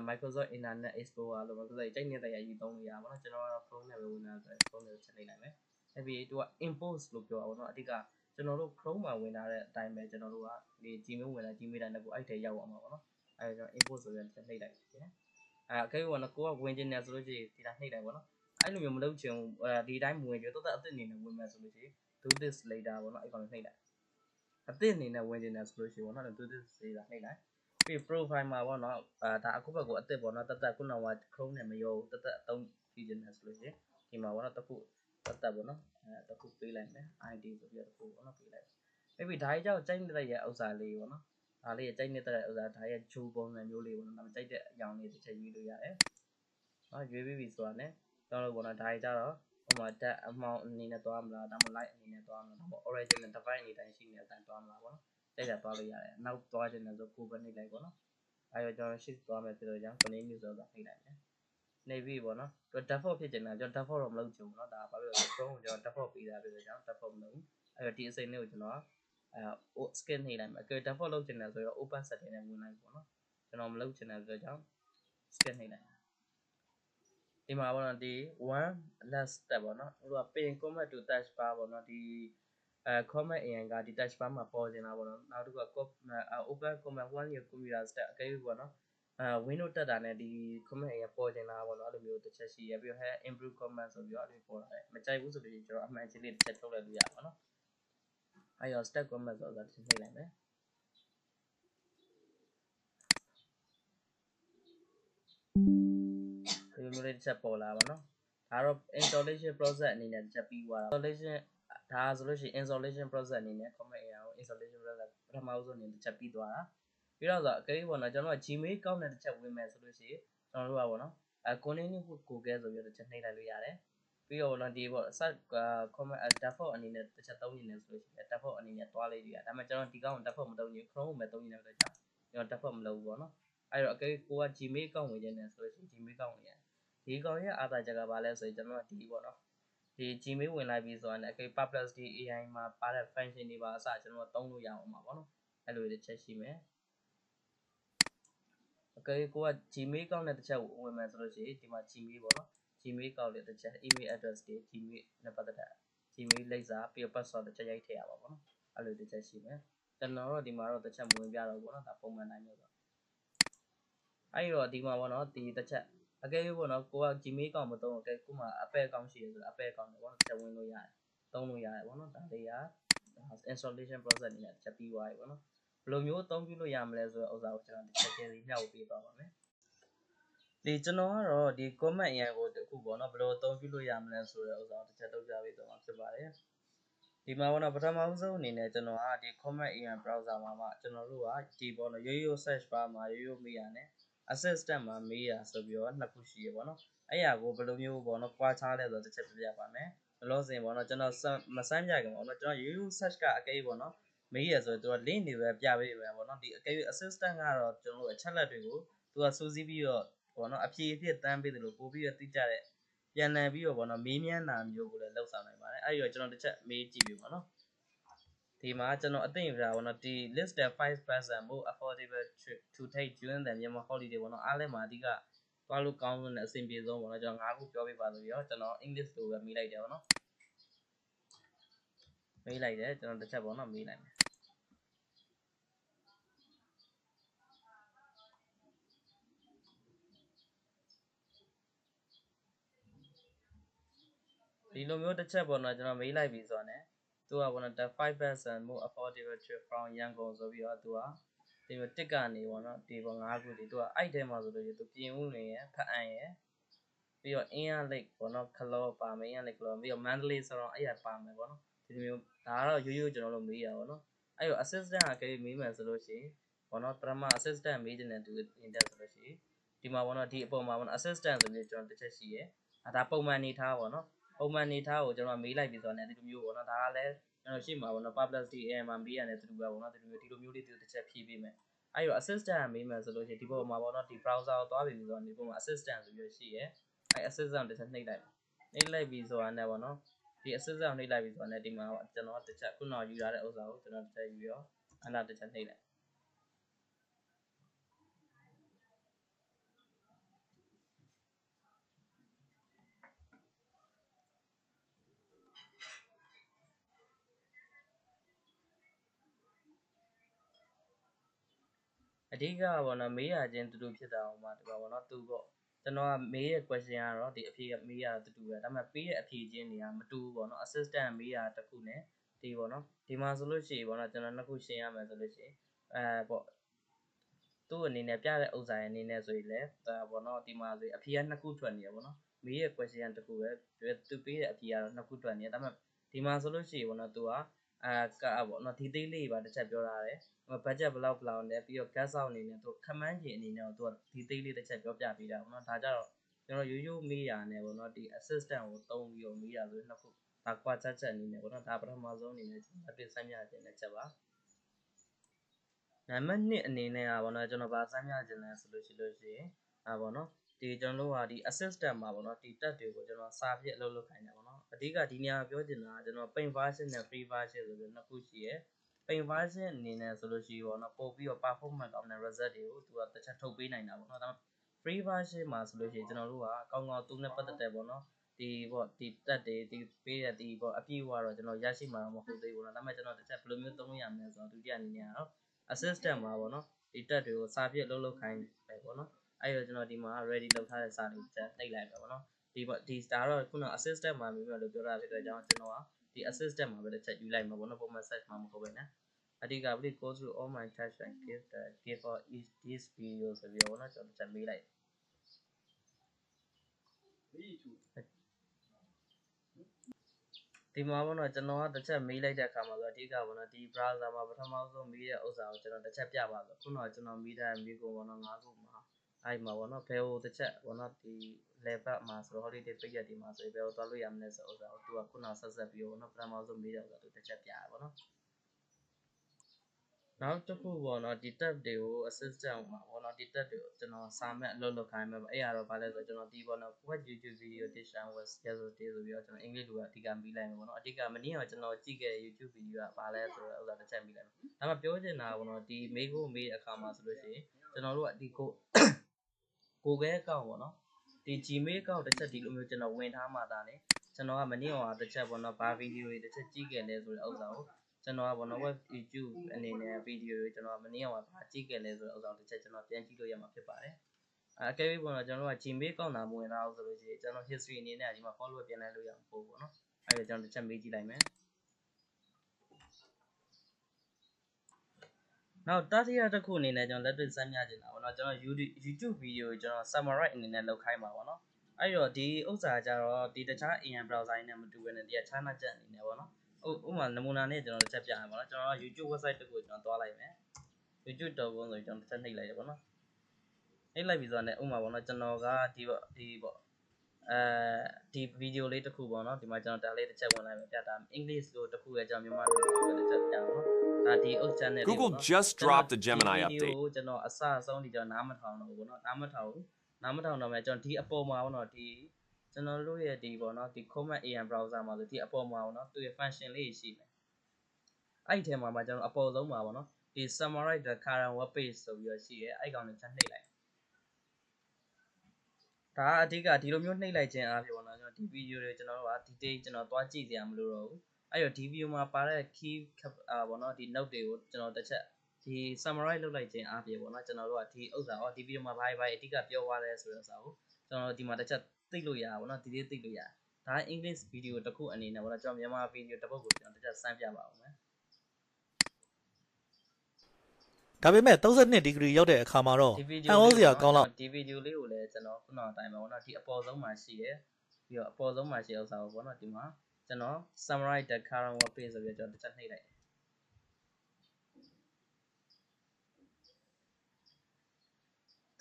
Microsoft Internet Explorer လို့ Microsoft ကြိုက်နေတဲ့ရည်သုံးလို့ရပါတော့ကျွန်တော်ကတော့ Chrome နဲ့ပဲဝင်လာဆို Chrome နဲ့ချက်လိုက်နိုင်မယ်အဲ့ပြီးသူက import လို့ပြောတာပေါ့နော်အဓိကကျွန်တော်တို့ Chrome မှာဝင်လာတဲ့အတိုင်းပဲကျွန်တော်တို့ကဒီ Gmail ဝင်လာ Gmail တိုင်းတစ်ခုအဲ့ထဲရောက်အောင်ပါပေါ့နော်အဲ့တော့ import ဆိုပြီးချက်နှိပ်လိုက်တယ်အခဲကတော့ကိုကဝင်ခြင်းနေဆိုလို့ရှိရင်ဒီတိုင်းနှိပ်လိုက်ပေါ့နော်အဲ့လိုမျိုးမလုပ်ချင်ဘူးဒီတိုင်းမဝင်ကြတော့အသစ်အနေနဲ့ဝင်မယ်ဆိုလို့ရှိရင် do this later ပေါ့နော်အဲ့ကောင်နှိပ်လိုက်အသစ်အနေနဲ့ဝင်ခြင်းနေဆိုလို့ရှိရင်ပေါ့နော် do this later နှိပ်လိုက်ပြီး profile မှာပေါ့နော်ဒါအခုဘက်ကိုအသစ်ပေါ့နော်တတ်ခုနက Chrome နဲ့မရောဘူးတတ်အသုံးပြုခြင်းနေဆိုလို့ရှိရင်ဒီမှာပေါ့နော်တခုတတ်ပေါ့နော်တခုပေးလိုက်မယ် ID ဆိုပြီးတော့တခုပေါ့နော်ပေးလိုက်အဲ့ပြီးဒါကြီးကြောက်ကြိုက်နေတဲ့ရဲ့ဥစ္စာလေးပေါ့နော်ဒါလေးကြိုက်နေတဲ့ဥစ္စာဒါရဲ့ဂျိုးပုံစံမျိုးလေးပေါ့နော်ဒါကြိုက်တဲ့အကြောင်းလေးတစ်ချက်ရွေးလို့ရတယ်ရွေးပြီးပြီဆိုတာနဲ့ကျွန်တော်တို့ပေါ့နော်ဒါကြီးကြတော့ မှာ that amount အနေနဲ့သွားမလားဒါမှမဟုတ် light အနေနဲ့သွားမလားဒါမှမဟုတ် original device အနေတိုင်းရှိနေတဲ့အတိုင်းသွားမလားပေါ့နော်တိုက်တာသွားလို့ရတယ်နောက်သွားခြင်းလည်းဆိုကိုပဲနှိပ်လိုက်ပေါ့နော်အဲတော့ကျွန်တော် shift သွားမယ်ဆိုတော့ကြောင့် continue ဆိုတော့နှိပ်လိုက်မယ်နှိပ်ပြီးပေါ့နော်သူ default ဖြစ်နေတာကျွန်တော် default တော့မလုပ်ချင်ဘူးเนาะဒါဘာလို့လဲဆိုတော့ Chrome ကိုကျွန်တော် default ပေးတာဖြစ်လို့ကြောင့် default မလုပ်ဘူးအဲတော့ဒီအစိမ်လေးကိုကျွန်တော်skin နှိပ်လိုက်မယ်default လုပ်ချင်တယ်ဆိုတော့ open setting နဲ့ဝင်လိုက်ပေါ့နော်ကျွန်တော်မလုပ်ချင်တဲ့အတွက်ကြောင့် skin နှိပ်လိုက်ဒီမှာပေါ့နော်ဒီ one last step ပေါ့နော်ဟိုက pin comment to touch bar ပေါ့နော်ဒီcomment AI ကဒီ touch bar မှာပေါ်နေတာပေါ့နော်နောက်တစ်ခုက open comment one your computer step အကဲ၍ပေါ့နော်window တက်တာနဲ့ဒီ comment AI ပေါ်နေတာပေါ့နော်အဲ့လိုမျိုးတစ်ချက်ရှိရပြီးတော့ improve comment ဆိုပြီးတော့အဲ့လိုပေါ်လာတယ်မကြိုက်ဘူးဆိုလို့ကျွန်တော်အမှန်ချင်းလေးတစ်ချက်ထုတ်လိုက်လို့ရပါတော့အဲ့တော့ step comment ဆိုတော့တစ်နှိပ်လိုက်မယ်ဒီလိုလေးတစ်ချက်ပေါ်လာပါတော့ဒါတော့ installation process အနေနဲ့တစ်ချက်ပြီးသွားတာ installation ဒါဆိုလို့ရှိရင် installation process အနေနဲ့ comment AI ကို installation process ပထမဆုံးအနေနဲ့တစ်ချက်ပြီးသွားတာပြီးတော့ဆိုအကယ်၍ပေါ့နော်ကျွန်တော်က Gmail ကောက်နဲ့တစ်ချက်ဝင်မယ်ဆိုလို့ရှိရင်ကျွန်တော်တို့ကပေါ့နော်continue with Google ဆိုပြီးတော့တစ်ချက်နှိပ်လိုက်လို့ရတယ်ပြီးတော့ပေါ့နော်ဒီပေါ့ search comment default အနေနဲ့တစ်ချက်သုံးနေတယ်ဆိုလို့ရှိရင် default အနေနဲ့တွားလိုက်လို့ရတယ်ဒါပေမဲ့ကျွန်တော်ဒီကောင် default မသုံးဘူး Chrome ကိုပဲသုံးနေတယ်ဆိုတော့ကျွန်တော် default မလုပ်ဘူးပေါ့နော်အဲ့တော့အကယ်ကိုက Gmail ကောက်ဝင်နေတယ်ဆိုလို့ရှိရင် Gmail ကောက်ဝင်ရတယ်ဒီကောင်ရဲ့အားသာချက်ကဘာလဲဆိုရင်ကျွန်တော်ဒီပေါ့နော်ဒီ Gmail ဝင်လိုက်ပြီးဆိုတော့အကယ် Perplexity AI မှာပါတဲ့ function တွေပါအစကျွန်တော်သုံးလို့ရအောင်ပါပေါ့နော်အဲ့လိုတစ်ချက်ရှိမယ်အကယ်ကိုက Gmail ကောက်နဲ့တစ်ချက်ဝင်မယ်ဆိုလို့ရှိရင်ဒီမှာ Gmail ပေါ့နော် Gmail ကောက်လေတစ်ချက် email address တွေ Gmail နဲ့ပတ်သက်တဲ့ Gmail လိပ်စာပြီးတော့ password တစ်ချက်ရိုက်ထည့်ရပါပေါ့နော်အဲ့လိုတစ်ချက်ရှိမယ်ကျွန်တော်တို့ဒီမှာတော့တစ်ချက်မဝင်ပြတော့ဘူးပေါ့နော်ဒါပုံမှန်တိုင်းမျိုးဆိုအဲ့တော့ဒီမှာပေါ့နော်ဒီတစ်ချက်အကယ်၍ပေါ့နော်ကိုက Gmail ကောက်မသုံးတော့ကိုမှ Apple account ရှိရဆိုတော့ Apple account ပေါ့နော်တစ်ချက်ဝင်လို့ရတယ်သုံးလို့ရတယ်ပေါ့နော်ဒါလေးက installation process အနေနဲ့တစ်ချက်ပြီးသွားပြီပေါ့နော်ဘယ်လိုမျိုးအသုံးပြုလို့ရမလဲဆိုတော့ဥစ္စာကိုကျွန်တော်တစ်ချက်ချင်းစီမျှဝေပေးသွားပါမယ်ဒီကျွန်တော်ကတော့ဒီ comment AI ကိုတခုပေါ့နော်ဘယ်လိုအသုံးပြုလို့ရမလဲဆိုတဲ့ဥစ္စာကိုတစ်ချက်ထုတ်ပြပေးသွားမှာဖြစ်ပါတယ်ဒီမှာပေါ့နော်ပထမဆုံးအနေနဲ့ကျွန်တော်ကဒီ comment AI browser မှာကျွန်တော်တို့ကဒီပေါ့နော်ရိုးရိုး search bar မှာရိုးရိုးမေးရတယ် assistant မှာမေးရဆိုပြီးတော့နှစ်ခုရှိရပေါ့နော်အဲ့ရကိုဘယ်လိုမျိုးပေါ့နော်ကွာခြားလဲဆိုတော့တစ်ချက်ပြပြပါမယ်ဘလို့ဆိုရင်ပေါ့နော်ကျွန်တော်မစမ်းကြခင်ပေါ့နော်ကျွန်တော်ရိုးရိုး search ကအကဲပေါ့နော်မေးရဆိုတော့သူက link တွေပဲပြပေးမယ်ပေါ့နော်ဒီအကဲ assistant ကတော့ကျွန်တော်တို့အချက်လက်တွေကိုသူကစူးစီးပြီးတော့ပေါ့နော်အဖြေအဖြစ်တန်းပေးတယ်လို့ပို့ပြီးတော့သိကြတဲ့ပြန်လည်ပြီးတော့ပေါ့နော်မေးမြန်းတာမျိုးကိုလည်းလှုပ်ဆောင်နိုင်ပါတယ်အဲ့ဒီတော့ကျွန်တော်တစ်ချက်မေးကြည့်ပြီပေါ့နော်ဒီမှာကျွန်တော်အသိဉာဏ်ပြပေါ့နော်ဒီ list the 5% more affordable trip to take during the Myanmar holiday ပေါ့နော်အားလည်းမှာအဓိကသွားလို့ကောင်းဆုံးနဲ့အဆင်ပြေဆုံးပေါ့နော်ကျွန်တော်၅ခုပြောပြပါဆိုပြီးတော့ကျွန်တော် English လိုပဲမေးလိုက်တယ်ပေါ့နော်မေးလိုက်တယ်ကျွန်တော်တစ်ချက်ပေါ့နော်မေးလိုက်မယ်ဒီလိုမျိုးတစ်ချက်ပေါ့နော်ကျွန်တော်မေးလိုက်ပြီဆိုတော့ ਨੇ သူကပေါ့နော် the 5% more affordable trip from Yangon ဆိုပြီးတော့သူကဒီလိုတစ်ကနေပေါ့နော်ဒီပေါ့၅ခုဒီသူကအဲ့ထဲမှာဆိုလို့သူပြင်ဦးနေရဖအံရပြီးတော့အင်းရလိတ်ပေါ့နော်ခလောပါမယ်အင်းရလိတ်ခလောပြီးတော့မန္တလေးဆိုတော့အဲ့ရပါမယ်ပေါ့နော်ဒီလိုမျိုးဒါကတော့ရိုးရိုးကျွန်တော်တို့မေးရပါတော့အဲ့တော့ assistant ကမေးမယ်ဆိုလို့ရှိရင်ပေါ့နော်ပထမ assistant မေးတဲ့သူနေတဲ့ဆိုလို့ရှိရင်ဒီမှာပေါ့နော်ဒီအပေါ်မှာပေါ့နော် assistant ဆိုပြီးကျွန်တော်တစ်ချက်ရှိရဒါပုံမှန်နေထားပေါ့နော်ပုံမှန်နေထားကိုကျွန်တော်မေးလိုက်ပြီဆိုတော့ ਨੇ ဒီလိုမျိုးပေါ့နော်ဒါကလည်းကျွန်တော်ရှိမှာပေါ့နော် Perplexity AI မှာမေးရတယ်တူတူပဲပေါ့နော်ဒီလိုမျိုးလေးသူတစ်ချက်ဖြည့်ပေးမယ်အဲ့တော့ assistant ကမေးမယ်ဆိုလို့ရှိရင်ဒီပေါ်မှာပေါ့နော်ဒီ browser ကိုသွားပြီဆိုတော့ဒီပေါ်မှာ assistant ဆိုပြီးရှိရအဲ့ assistant တစ်ချက်နှိပ်လိုက်ပြီဆိုတာနဲ့ပေါ့နော်ဒီ assistant နှိပ်လိုက်ပြီဆိုတာနဲ့ဒီမှာကျွန်တော်တစ်ချက်ခုနကယူထားတဲ့ဥစ္စာကိုကျွန်တော်တစ်ချက်ယူရောအနာတစ်ချက်နှိပ်လိုက်အဓိကပေါ့နော်မေးရခြင်းတူတူဖြစ်တာအောင်မှာဒီပါပေါ့နော်သူပေါ့ကျွန်တော်ကမေးရဲ့ question ကတော့ဒီအဖြေမေးရတာတူတူပဲဒါပေမဲ့ပေးတဲ့အဖြေချင်းတွေကမတူဘူးပေါ့နော် assistant မေးရတာတစ်ခုနဲ့ဒီပေါ့နော်ဒီမှာဆိုလို့ရှိရင်ပေါ့နော်ကျွန်တော်နှစ်ခုရှင်းရမယ်ဆိုလို့ရှိရင်ပေါ့သူ့အနေနဲ့ပြတဲ့ဥစ္စာရဲ့အနေနဲ့ဆိုရင်လည်းဒါပေါ့နော်ဒီမှာဆိုအဖြေကနှစ်ခုထွက်နေရပေါ့နော်မေးရဲ့ question တစ်ခုပဲသူပေးတဲ့အဖြေကတော့နှစ်ခုထွက်နေတယ်ဒါပေမဲ့ဒီမှာဆိုလို့ရှိရင်ပေါ့နော်သူကကပေါ့နော်ဒီသေးလေးပါတစ်ချက်ပြောထားတယ်budget ဘယ်လောက်နဲ့ပြီးတော့ gas out အနေနဲ့သူခမန်းကြီးအနေနဲ့သူကဒီသေးလေးတစ်ချက်ပြောပြပေးတာပေါ့နော်ဒါကြတော့ ကျွန်တော်ရိုးရိုးမေးရနဲ့ပေါ့နော်ဒီ assistant ကိုသုံးပြီးတော့မေးရဆိုနှစ်ခုဒါကွာချက်အနေနဲ့ပေါ့နော်ဒါပထမဆုံးအနေနဲ့ကျွန်တော်အပြစ်စမ်းပြခြင်းနဲ့ချက်ပါနံပါတ်1အနေနဲ့ပေါ့နော်ကျွန်တော်ဗာစမ်းပြခြင်းလဲဆိုလို့ရှိရင်ပေါ့နော်ဒီကျွန်တော်တို့ကဒီ assistant မှာပေါ့နော်ဒီ tab တွေကိုကျွန်တော်စာပြည့်အလုပ်လုပ်ခိုင်းတယ်ပေါ့နော်အဓိကဒီနေရာပြောချင်တာကကျွန်တော် paint version နဲ့ free version ဆိုပြီးနှစ်ခုရှိရယ် paint version အနေနဲ့ဆိုလို့ရှိရင်ပေါ့နော်ပို့ပြီးတော့ performance ကောင်းတဲ့ result တွေကိုသူကတစ်ချက်ထုတ်ပေးနိုင်တာပေါ့နော်ဒါပေမဲ့ free version မှာဆိုလို့ရှိရင်ကျွန်တော်တို့ကကောင်းကောင်းသူနဲ့ပတ်သက်တဲ့ပေါ့နော်ဒီပေါ့ဒီ tab တွေဒီပေးတဲ့ဒီပေါ့အပြည့်အဝတော့ကျွန်တော်ရရှိမှာမဟုတ်သေးဘူးပေါ့နော်ဒါပေမဲ့ကျွန်တော်တစ်ချက်ဘယ်လိုမျိုးသုံးလို့ရမလဲဆိုတော့ဒုတိယအနေနဲ့ကတော့ assistant မှာပေါ့နော်ဒီ tab တွေကိုစာပြည့်လုပ်လုပ်ခိုင်းပဲပေါ့နော်အဲ့တော့ကျွန်တော်ဒီမှာ ready လုပ်ထားတဲ့စာတွေချက်နှိပ်လိုက်ပဲပေါ့နော်ဒီပေါ့ဒီ star တော့ခုန assistant မှာမျိုးလို့ပြောတာဖြစ်တဲ့အကြောင်းကျွန်တော်ကဒီ assistant မှာပဲတစ်ချက်ယူလိုက်မှာပေါ့နော်ပုံမှန် search မှာမဟုတ်ပဲနဲ့အဓိက please go through all my tests and give for each this video ဆိုပြီးတော့ပေါ့နော်ကျွန်တော်တစ်ချက်မေးလိုက်ဒီမှာပေါ့နော်ကျွန်တော်ကတစ်ချက်မေးလိုက်တဲ့အခါမှာဆိုအဓိကပေါ့နော်ဒီ browser မှာပထမဆုံးမေးတဲ့ဥစ္စာကိုကျွန်တော်တစ်ချက်ပြပါဆိုခုနကကျွန်တော်မေးတဲ့မေးခွန်းပေါ့နော်၅ခုမှာအဲ့မှာပေါ့နော်ဘယ်ဟိုတစ်ချက်ပေါ့နော်ဒီ level မှာဆိုတော့ holiday period ဒီမှာဆိုဘယ်ဟိုသွားလို့ရမလဲဆိုဥစ္စာကိုသူကခုနဆက်ပြီးပေါ့နော်ပထမဆုံးမေးတဲ့ဥစ္စာသူတစ်ချက်ပြရပါတော့နောက်တစ်ခုပေါ့နော်ဒီ tab တွေကို assistant မှာပေါ့နော်ဒီ tab တွေကိုကျွန်တော်စာမဲ့အလုပ်လုပ်ခိုင်းမှာပေါ့အဲ့ရတော့ဗာလဲဆိုကျွန်တော်ဒီပေါ့နော် what YouTube video edition was yesterday ဆိုပြီးတော့ကျွန်တော်အင်္ဂလိပ်လိုအဓိကပြီးလိုက်မှာပေါ့နော်အဓိကမနေ့ကကျွန်တော်ကြည့်ခဲ့တဲ့ YouTube video ကဗာလဲဆိုတော့ဥစ္စာတစ်ချက်ပြီးလိုက်မှာဒါမှပြောချင်တာပေါ့နော်ဒီမေးဖို့မေးတဲ့အခါမှာဆိုလို့ရှိရင်ကျွန်တော်တို့ကဒီကိုခဲအကောင့်ပေါ့နော်ဒီ Gmail အကောင့်တစ်ချက်ဒီလိုမျိုးကျွန်တော်ဝင်ထားမှသာလေကျွန်တော်ကမနေ့ကတစ်ချက်ပေါ့နော်ဘာဗီဒီယိုတွေတစ်ချက်ကြည့်ခဲ့လဲဆိုတဲ့ဥစ္စာကိုကျွန်တော်ကပေါ့နော် web YouTube အနေနဲ့ဗီဒီယိုတွေကျွန်တော်မနေ့ကဘာကြည့်ခဲ့လဲဆိုတဲ့ဥစ္စာတစ်ချက်ကျွန်တော်ပြန်ကြည့်လို့ရမှာဖြစ်ပါတယ်အကယ်၍ပေါ့နော်ကျွန်တော်တို့က Gmail ကောက်တာမဝင်တော့ဆိုလို့ရှိရင်ကျွန်တော် history အနေနဲ့ဒီမှာ follow ပြန်လိုက်လို့ရမှာပေါ့နော်အဲ့ဒါကျွန်တော်တစ်ချက်မေးကြည့်လိုက်မယ်နောက်တတိယတစ်ခုအနေနဲ့ကျွန်တော်လက်တွေ့စမ်းပြချင်တာပေါ့နော်ကျွန်တော် YouTube video ကိုကျွန်တော် summarize အနေနဲ့လုပ်ခိုင်းပါပေါ့နော်အဲ့တော့ဒီဥစ္စာကြတော့ဒီတခြား AM browser နဲ့မတူဘဲနဲ့ဒီကခြားနားချက်အနေနဲ့ပေါ့နော်ဥပမာနမူနာနဲ့ကျွန်တော်တစ်ချက်ပြရမှာပေါ့နော်ကျွန်တော် YouTube website တစ်ခုကျွန်တော်သွားလိုက်မယ် youtube.com ဆိုကျွန်တော်တစ်ချက်နှိပ်လိုက်ရပေါ့နော်နှိပ်လိုက်ပြီဆိုတော့ねဥပမာပေါ့နော်ကျွန်တော်ကဒီပေါ့ဒီဗီဒီယိုလေးတစ်ခုပေါ့နော်ဒီမှာကျွန်တော်ဒါလေးတစ်ချက်ဝင်လိုက်မယ်ပြတာအင်္ဂလိပ်လိုတစ်ခုရဲ့ကျွန်တော်မြန်မာလိုတစ်ချက်ပြအောင်နော်ဒါဒီ old channel Google just dropped the Gemini ဒီ update ကိုကျွန်တော်အစအဆုံးဒီကျွန်တော်နားမထောင်တော့ဘူးပေါ့နော်နားမထောင်တော့မယ်ကျွန်တော်ဒီအပေါ်မှာပေါ့နော်ဒီကျွန်တော်တို့ရဲ့ဒီပေါ့နော်ဒီ Chrome AM browser မှာဆိုဒီအပေါ်မှာပေါ့နော်သူရဲ့ function လေးရှိမယ်အဲ့ဒီထဲမှာကျွန်တော်အပေါ်ဆုံးမှာပေါ့နော်ဒီ summarize the current web page ဆိုပြီးတော့ရှိရဲအဲ့ကောင်ကိုချက်နှိပ်လိုက်ဒါအဓိကဒီလိုမျိုးနှိပ်လိုက်ခြင်းအားဖြင့်ပေါ့နော်ကျွန်တော်ဒီဗီဒီယိုတွေကျွန်တော်တို့က detail ကျွန်တော်သွားကြည့်စရာမလိုတော့ဘူးအဲ့တော့ဒီဗီဒီယိုမှာပါတဲ့ key ပေါ့နော်ဒီ note တွေကိုကျွန်တော်တစ်ချက်ဒီ summarize လုပ်လိုက်ခြင်းအားဖြင့်ပေါ့နော်ကျွန်တော်တို့ကဒီဥစ္စာဒီဗီဒီယိုမှာဘာအဓိကပြောသွားလဲဆိုတဲ့ဥစ္စာကိုကျွန်တော်ဒီမှာတစ်ချက်သိလို့ရပါပေါ့နော်ဒီလေးသိလို့ရဒါ English ဗီဒီယိုတစ်ခုအနေနဲ့ပေါ့နော်ကျွန်တော်မြန်မာဗီဒီယိုတစ်ပုဒ်ကိုကျွန်တော်တစ်ချက်စမ်းပြပါဦးမယ်ဒါပေမဲ့32 degree ရောက်တဲ့အခါမှာတော့အန်ဩစရာကောင်းတော့ဒီဗီဒီယိုလေးကိုလည်းကျွန်တော်ခုနအတိုင်းပဲပေါ့နော်ဒီအပေါ်ဆုံးမှာရှိတယ်ပြီးတော့အပေါ်ဆုံးမှာရှိတဲ့ဥစ္စာကိုပေါ့နော်ဒီမှာကျွန်တော် summarize the current web page ဆိုပြီးတော့ကျွန်တော်တစ်ချက်နှိပ်လိုက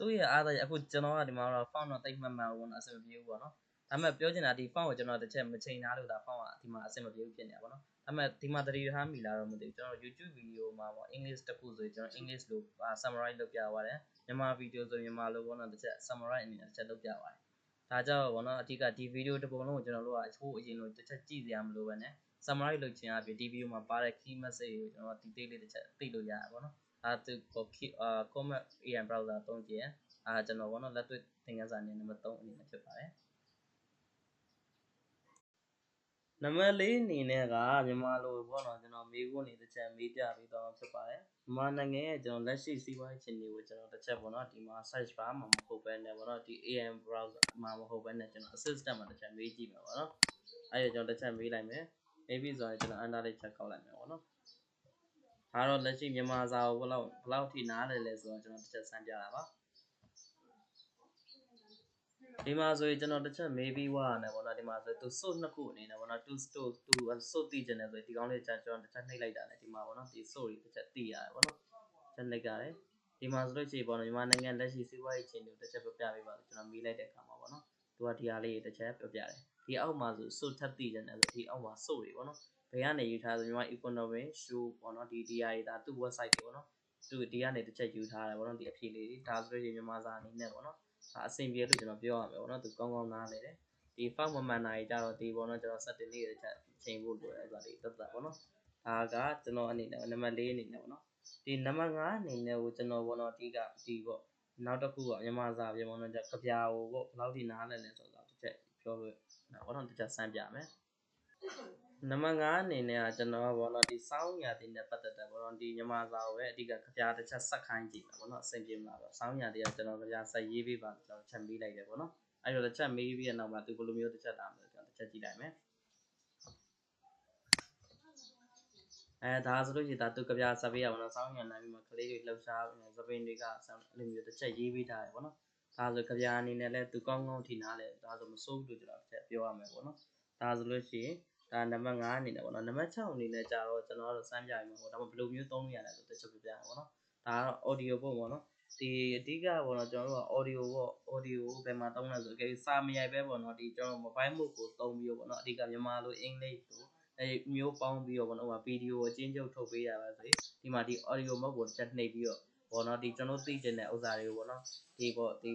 ်သူ့ရဲ့အားသာအခုကျွန်တော်ကဒီမှာတော့ font တော့တိတ်မှတ်မှန်ဘူးနော်အဆင်မပြေဘူးပေါ့နော်ဒါပေမဲ့ပြောချင်တာဒီ font ကိုကျွန်တော်တစ်ချက်မချိန်ထားလို့ဒါ font ကဒီမှာအဆင်မပြေဘူးဖြစ်နေတာပေါ့နော်ဒါပေမဲ့ဒီမှာသတိထားမိလားတော့မသိဘူးကျွန်တော် YouTube ဗီဒီယိုမှာပေါ့ English တစ်ခုဆိုရင်ကျွန်တော် English လို့ summarize လုပ်ပြသွားတယ်မြန်မာဗီဒီယိုဆိုမြန်မာလိုပေါ့နော်တစ်ချက် summarize အနေနဲ့တစ်ချက်လုပ်ပြသွားတယ်ဒါကြောင့်ပေါ့နော်အဓိကဒီဗီဒီယိုတစ်ပုံလုံးကိုကျွန်တော်တို့ကဟိုအရင်လိုတစ်ချက်ကြည့်စရာမလိုပဲနဲ့ summarize လုပ်ခြင်းအပြင်ဒီဗီဒီယိုမှာပါတဲ့ key message ကိုကျွန်တော် detail လေးတစ်ချက်သိလို့ရတာပေါ့နော်သူcomment AM browser သုံးကြည့်ကျွန်တော်ပေါ့နော်လက်တွေ့သင်ခန်းစာအနေနဲ့နံပါတ်3အနေနဲ့ဖြစ်ပါတယ်နံပါတ်4အနေနဲ့ကမြန်မာလိုပေါ့နော်ကျွန်တော်မေးခွန်းနေတစ်ချက်မေးပြပြီးတော့ဖြစ်ပါတယ်မြန်မာနိုင်ငံရဲ့ကျွန်တော်လက်ရှိစီးပွားရေးအခြေအနေကိုကျွန်တော်တစ်ချက်ပေါ့နော်ဒီမှာ search bar မှာမဟုတ်ဘဲနဲ့ပေါ့နော်ဒီ AM browser မှာမဟုတ်ဘဲနဲ့ကျွန်တော် assistant မှာတစ်ချက်မေးကြည့်မှာပေါ့နော်အဲ့ဒါကျွန်တော်တစ်ချက်မေးလိုက်မယ်မေးပြီးဆိုရင်ကျွန်တော် under လေးချက်ခောက်လိုက်မယ်ပေါ့နော်ဒါတော့လက်ရှိမြန်မာစာကိုဘယ်လောက်ထိနားလည်လဲဆိုတော့ကျွန်တော်တစ်ချက်စမ်းပြတာပါဒီမှာဆိုရင်ကျွန်တော်တစ်ချက်မေးပြီးွားရတယ်ပေါ့နော်ဒီမှာဆိုသူစုတ်နှစ်ခုအနေနဲ့ပေါ့နော်သူစုတ်သိကျင်တယ်ဆိုရင်ဒီကောင်းလေးကျွန်တော်တစ်ချက်နှိပ်လိုက်တာလေဒီမှာပေါ့နော်ဒီစုတ်ကြီးတစ်ချက်သိရတယ်ပေါ့နော်ချက်နှိပ်ကြတယ် ဒီမှာဆိုလို့ရှိရင်ပေါ့နော်မြန်မာနိုင်ငံလက်ရှိစီးပွားရေးအခြေအနေကိုတစ်ချက်ပြောပြပေးပါလို့ကျွန်တော်မေးလိုက်တဲ့အခါမှာပေါ့နော်သူကဒီဟာလေးတစ်ချက်ပြောပြတယ်ဒီအောက်မှာဆိုစုထပ်သိတယ်ဆိုဒီအောက်မှာစုတွေပေါ့နော်ဘယ်ကနေယူထားဆိုမြန်မာ economy show ပေါ့နော်ဒီ DI ဒါသူ့ website တွေပေါ့နော်သူဒီကနေတစ်ချက်ယူထားတယ်ပေါ့နော်ဒီအဖြေလေးဒါဆိုလို့ရှိရင်မြန်မာစာအနေနဲ့ပေါ့နော်အဆင်ပြေလို့ကျွန်တော်ပြောရမယ်ပေါ့နော်သူကောင်းကောင်းနားလေတယ်ဒီ file မမှန်တာကြီးကြတော့ဒီပေါ့နော်ကျွန်တော် setting လေးတစ်ချက်ချိန်ဖို့လိုတယ်ဆိုတာလေးသက်သက်ပေါ့နော်ဒါကကျွန်တော်အနေနဲ့နံပါတ်4အနေနဲ့ပေါ့နော်ဒီနံပါတ်5အနေနဲ့ကိုကျွန်တော်ပေါ့နော်ဒီပေါ့နောက်တစ်ခုကမြန်မာစာပြင်ပေါ့နော်ကြကြပြာကိုပေါ့ဘယ်လောက်ထိနားလည်လဲဆိုတာတစ်ချက်ပြောလို့ပေါ့နော်တစ်ချက်စမ်းပြမယ်နံပါတ်5အနေနဲ့ကကျွန်တော်ပေါ့နော်ဒီစောင်းရာသီနဲ့ပတ်သက်တဲ့ပေါ့နော်ဒီမြန်မာစာကိုပဲအဓိကကြပြာတစ်ချက်ဆက်ခိုင်းကြည့်မှာပေါ့နော်အဆင်ပြေမလားပေါ့စောင်းရာသီကကျွန်တော်ကြပြာဆက်ရေးပေးပါကျွန်တော်ချက်မေးလိုက်တယ်ပေါ့နော်အဲ့တော့တစ်ချက်မေးပြီးတဲ့နောက်မှာသူဘယ်လိုမျိုးတစ်ချက်လာမလဲကျွန်တော်တစ်ချက်ကြည့်လိုက်မယ်ဒါဆိုလို့ရှိရင်ဒါသူကြပြဆက်ပေးရပါတော့စောင်းရံနိုင်ပြီးမှကလေးတွေလှုပ်ရှားသပင်တွေကအဲ့လိုမျိုးတစ်ချက်ရေးပေးထားတယ်ပေါ့နော်ဒါဆိုကြပြအနေနဲ့လဲသူကောင်းကောင်းထိနားလဲဒါဆိုမစိုးဘူးလို့ကျွန်တော်တစ်ချက်ပြောရမယ်ပေါ့နော်ဒါဆိုလို့ရှိရင်ဒါနံပါတ်5အနေနဲ့ပေါ့နော်နံပါတ်6အနေနဲ့ကြာတော့ကျွန်တော်ကတော့စမ်းပြရမှာပေါ့ဒါမှဘယ်လိုမျိုးသုံးလို့ရလဲဆိုတစ်ချက်ပြပြရမှာပေါ့နော်ဒါကတော့ audio ပေါ့ပေါ့နော်ဒီအဓိကပေါ့နော်ကျွန်တော်တို့က audio ပေါ့ audio ကိုဘယ်မှာသုံးလဲဆိုစာမရိုက်ပဲပေါ့နော်ဒီကျွန်တော် mobile mode ကိုသုံးပြီးတော့ပေါ့နော်အဓိကမြန်မာလိုအင်္ဂလိပ်လိုမျိုးပေါင်းပြီးတော့ပေါ့နော်ဗီဒီယိုအချင်းချုပ်ထုတ်ပေးရပါဆိုရင်ဒီမှာဒီ audio mode ကိုတစ်ချက်နှိပ်ပြီးတော့ပေါ့နော်ဒီကျွန်တော်သိချင်တဲ့ဥစ္စာတွေကိုပေါ့နော်ဒီပေါ့ဒီ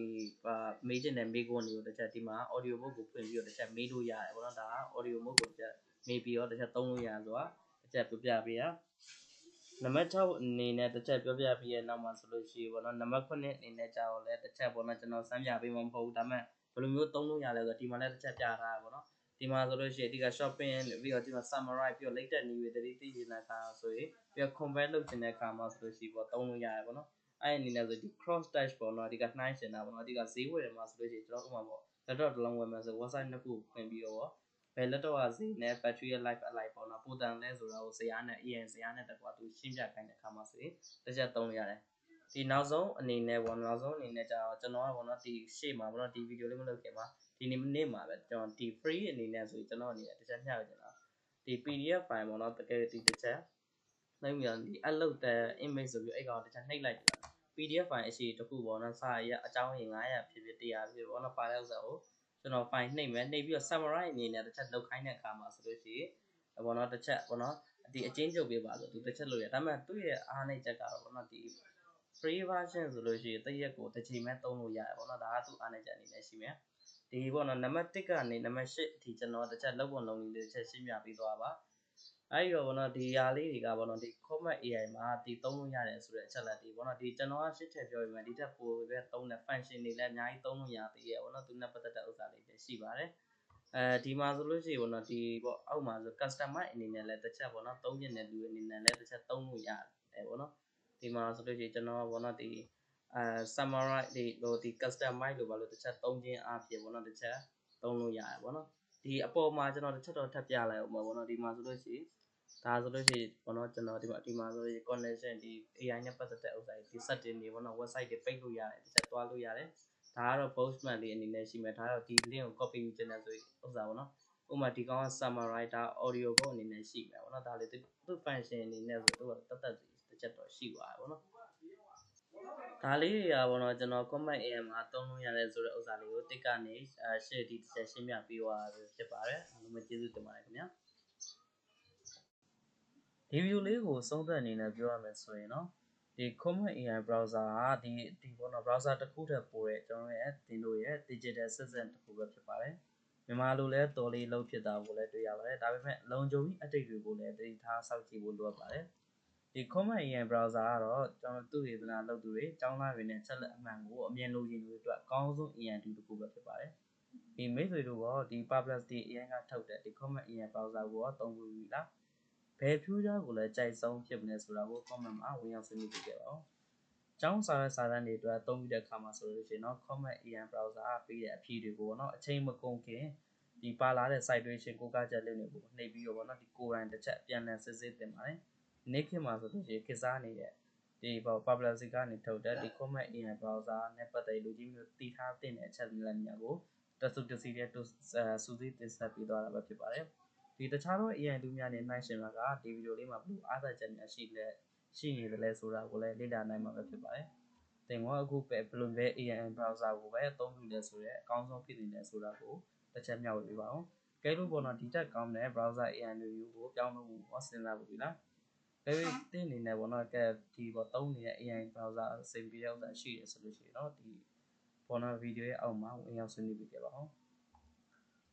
မေးချင်တဲ့မေးခွန်းတွေကိုတစ်ချက်ဒီမှာ audio mode ကိုဖွင့်ပြီးတော့တစ်ချက်မေးလို့ရတယ်ပေါ့နော်ဒါက audio mode ကိုတစ်ချက်မေးပြီးတော့တစ်ချက်သုံးလို့ရတယ်ဆိုတာတစ်ချက်ပြပြပေးရနံပါတ်6အနေနဲ့တစ်ချက်ပြောပြပြီးရဲ့နောက်မှာဆိုလို့ရှိရင်ပေါ့နော်နံပါတ်9အနေနဲ့ကြာတော့လဲတစ်ချက်ပေါ့နော်ကျွန်တော်စမ်းပြပေးမှာမဟုတ်ဘူးဒါပေမဲ့ဘယ်လိုမျိုးသုံးလို့ရလဲဆိုတော့ဒီမှာလည်းတစ်ချက်ပြထားရပါတော့ဒီမှာဆိုလို့ရှိရင်အဓိက shopping ပြီးတော့ဒီမှာ summarize ပြီးတော့ latest news တွေတတိသိချင်တဲ့အခါဆိုရင်ပြီးတော့ compare လုပ်ချင်တဲ့အခါမှာဆိုလို့ရှိရင်ပေါ့သုံးလို့ရတယ်ပေါ့နော်အဲ့အနေနဲ့ဆိုဒီ cross touch ပေါ့နော်အဓိကနှိုင်းရှင်တာပေါ့နော်အဓိကဈေးဝယ်တယ်မှာဆိုလို့ရှိရင်ကျွန်တော်ဥပမာပေါ့ laptop တစ်လုံးဝယ်မယ်ဆို website နှစ်ခုဖွင့်ပြီးတော့ဘယ် laptop ကဈေးနဲ့ battery life အလိုက်ပေါ့နော်ပိုတန်လဲဆိုတာကိုဇာတ်နဲ့ EN ဇာတ်နဲ့တကွာသူရှင်းပြခိုင်းတဲ့အခါမှာဆိုရင်တစ်ချက်သုံးလို့ရတယ်ဒီနောက်ဆုံးအနေနဲ့ပေါ့နောက်ဆုံးအနေနဲ့ကြာတော့ကျွန်တော်ကပေါ့နော်ဒီရှေ့မှာပေါ့နော်ဒီဗီဒီယိုလေးမလုပ်ခင်မှာဒီနေ့မှာပဲကျွန်တော်ဒီ free အနေနဲ့ဆိုရင်ကျွန်တော်အနေနဲ့တစ်ချက်မျှဝေချင်တာဒီ PDF file ပေါ့နော်တကယ်ဒီတစ်ချက်နှိုင်းပြီးတော့ဒီ upload တဲ့ image ဆိုပြီးအဲ့ကောင်တစ်ချက်နှိပ်လိုက်ပြီလား PDF file အရှိတစ်ခုပေါ့နော်စာရအကြောင်းရင်း900ဖြစ်ဖြစ်100ဖြစ်ပေါ့နော်ပါတဲ့ဥစ္စာကိုကျွန်တော် file နှိပ်မယ်နှိပ်ပြီးတော့ summarize အနေနဲ့တစ်ချက်လုပ်ခိုင်းတဲ့အခါမှာဆိုလို့ရှိရင်ပေါ့နော်တစ်ချက်ပေါ့နော်ဒီအချင်းချုပ်ပေးပါဆိုသူတစ်ချက်လို့ရဒါပေမဲ့သူ့ရဲ့အားနည်းချက်ကတော့ပေါ့နော်ဒီ free version ဆိုလို့ရှိရင်တစ်ရက်ကိုတစ်ချိန်ပဲသုံးလို့ရတယ်ပေါ့နော်ဒါကသူ့အားနည်းချက်အနေနဲ့ရှိမယ်ဒီပေါ့နော်နံပါတ်1ကနေနံပါတ်8အထိကျွန်တော်တစ်ချက်လုပ်ပုံလုပ်နည်းလေးတစ်ချက်ရှင်းပြပေးသွားပါအဲ့ဒီတော့ပေါ့နော်ဒီဟာလေးတွေကပေါ့နော်ဒီ Comet AI မှာဒီသုံးလို့ရတယ်ဆိုတဲ့အချက်လက်တွေပေါ့နော်ဒီကျွန်တော်က8ချက်ပြောပြီးမှဒီတက်ပိုပဲသုံးတဲ့ function တွေလည်းအများကြီးသုံးလို့ရသေးရဲ့ပေါ့နော်သူနဲ့ပတ်သက်တဲ့ဥစ္စာလေးတွေရှိပါတယ်ဒီမှာဆိုလို့ရှိရင်ပေါ့နော်ဒီပေါ့အောက်မှာဆို customize အနေနဲ့လည်းတစ်ချက်ပေါ့နော်သုံးချင်တဲ့လူအနေနဲ့လည်းတစ်ချက်သုံးလို့ရတယ်ပေါ့နော်ဒီမှာဆိုလို့ရှိရင်ကျွန်တော်ပေါ့နော်ဒီsummarize ဒီ customize လို့ပါလို့တစ်ချက်သုံးခြင်းအဖြစ်ပေါ့နော်တစ်ချက်သုံးလို့ရတယ်ပေါ့နော်ဒီအပေါ်မှာကျွန်တော်တစ်ချက်တော့ထပ်ပြလိုက်အောင်ပေါ့နော်ဒီမှာဆိုလို့ရှိရင်ဒါဆိုလို့ရှိရင်ပေါ့နော်ကျွန်တော်ဒီမှာဆိုလို့ရှိရင် connection ဒီ AI နဲ့ပတ်သက်တဲ့ဥစ္စာတွေဒီ setting တွေပေါ့နော် website တွေပိတ်လို့ရတယ်တစ်ချက်တွားလို့ရတယ်ဒါကတော့ postman လေးအနေနဲ့ရှိမယ်ဒါတော့ဒီ link ကို copy ယူချင်တယ်ဆိုရင်ဥစ္စာပေါ့နော်ဥပမာဒီကောင်က summarize ဒါ audio ဘုတ်အနေနဲ့ရှိမယ်ပေါ့နော်ဒါလေသူ့ function အနေနဲ့ဆိုသူကတတ်တစ်ချက်တော့ရှိသွားတယ်ပေါ့နော်ဒါလေးတွေကပေါ့နော်ကျွန်တော် comment AM မှာသုံးလို့ရတယ်ဆိုတဲ့ဥစ္စာလေးကိုတစ်ကနေရှေ့ဒီတစ်ချက်ရှင်းပြပေးသွားတာဖြစ်ပါတယ်အားလုံးပဲကျေးဇူးတင်ပါတယ်ခင်ဗျာဒီဗီဒီယိုလေးကိုဆုံးသက်အနေနဲ့ပြောရမယ်ဆိုရင်နော်ဒီ Comet AI browser ကဒီပေါ့နော် browser တစ်ခုထပ်ပို့တဲ့ကျွန်တော်ရဲ့တင်လို့ရဲ့ digital assistant တစ်ခုပဲဖြစ်ပါတယ်မြန်မာလိုလဲတော်လေးလုံးဖြစ်တာကိုလည်းတွေ့ရပါတယ်ဒါပေမဲ့လုံခြုံရေး update တွေကိုလည်းတတိထားစောင့်ကြည့်ဖို့လိုအပ်ပါတယ်ဒီ Comet AI browser ကတော့ကျွန်တော်သူ့ရေးသနာလုပ်သူတွေကျောင်းသားတွေနဲ့ချက်လက်အမှန်ကိုအမြင်လိုချင်သူတွေအတွက်အကောင်းဆုံး AI တစ်ခုပဲဖြစ်ပါတယ်ဒီမိတ်ဆွေတို့ကဒီ Perplexity AI ကထုတ်တဲ့ဒီ Comet AI browser ကိုတော့သုံးပြီးပြီလားဘယ် future ကိုလည်းကြိုက်ဆုံးဖြစ်မလဲဆိုတာကို comment မှာဝင်ရောက်ဆွေးနွေးကြည့်ကြပါဦး။ကျောင်းစာရွက်စာတမ်းတွေအတွက်အသုံးပြုတဲ့အခါမှာဆိုလို့ရှိရင်တော့ Comet AI browser ကပေးတဲ့အဖြေတွေကိုပေါ့နော်အချိန်မကုန်ခင်ဒီပါလာတဲ့ site တွေရှင်ကိုကားချက်လင်းတွေကိုနှိပ်ပြီးတော့ပေါ့နော်ဒီကိုယ်တိုင်တစ်ချက်ပြန်လည်စစ်ဆေးတင်ပါတယ်။နေ့ခေတ်မှာဆိုလို့ရှိရင်ခေတ်စားနေတဲ့ဒီပေါ့ Perplexity ကနေထုတ်တဲ့ဒီ Comet AI browser နဲ့ပတ်သက်လို့ဒီမျိုးတည်ထားတဲ့အချက်လက်များကိုတစုတစည်းတဲ့စူးစီးတင်ဆက်ပေးသွားတာပဲဖြစ်ပါတယ်။ဒီတခြားသော AI တူများနဲ့နှိုင်းယှဉ်မှာကဒီဗီဒီယိုလေးမှာဘယ်လိုအားသာချက်များရှိနေသလဲဆိုတာကိုလည်းလေ့လာနိုင်မှာပဲဖြစ်ပါတယ် တင်ကအခုပဲဘယ်လိုပဲ AN browser ကိုပဲအသုံးပြုလဲဆိုတော့အကောင်းဆုံးဖြစ်နေတယ်ဆိုတာကိုတစ်ချက်မျှဝေပေးပါအောင်ကဲလို့ပေါ့နော်ဒီတက်ကောင်းတဲ့ browser AN တွေကိုပြောင်းလို့ပေါ့စဉ်းစားဖို့ပြီလားကဲတင်းနေနေပေါ့နော်ကဲဒီပေါ့သုံးနေတဲ့ AN browser အစိမ်ပြေရောက်တာရှိတယ်ဆိုလို့ရှိရင်တော့ဒီပေါ်နော်ဗီဒီယိုရဲ့အောက်မှာဝင်ရောက်ဆွေးနွေးပေးကြပါအောင်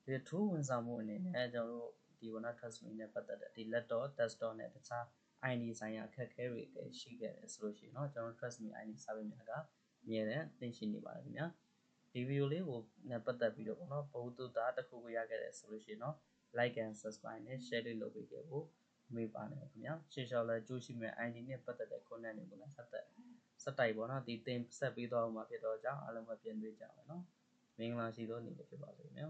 ဒီထူးဝန်ဆောင်မှုအနေနဲ့ကျွန်တော်တို့ဒီပေါ့နော် trust me နဲ့ပတ်သက်တဲ့ဒီ laptop desktop နဲ့တခြား ID ဆိုင်ရာအခက်အခဲတွေရှိခဲ့တယ်ဆိုလို့ရှိရင်เนาะကျွန်တော် trust me ID service များကအမြဲတမ်းသင်ရှိနေပါတယ်ခင်ဗျာဒီဗီဒီယိုလေးကိုနဲ့ပတ်သက်ပြီးတော့ပေါ့နော်ဘုဒ္ဓတာတစ်ခုကိုရခဲ့တယ်ဆိုလို့ရှိရင်เนาะ like and subscribe နဲ့ share လေးလုပ်ပေးခဲ့ဖို့မေးပါတယ်ခင်ဗျာရှေ့လျှောက်လဲကြိုးရှိမဲ့ ID နဲ့ပတ်သက်တဲ့ content တွေကိုလည်းဆက်တိုက်ပေါ့နော်ဒီသင်ဆက်ပေးသွားအောင်မှာဖြစ်တော့ကြောင့်အားလုံးပဲပြန်တွေ့ကြမယ်เนาะမင်္ဂလာရှိသောနေ့ဖြစ်ပါစေခင်ဗျာ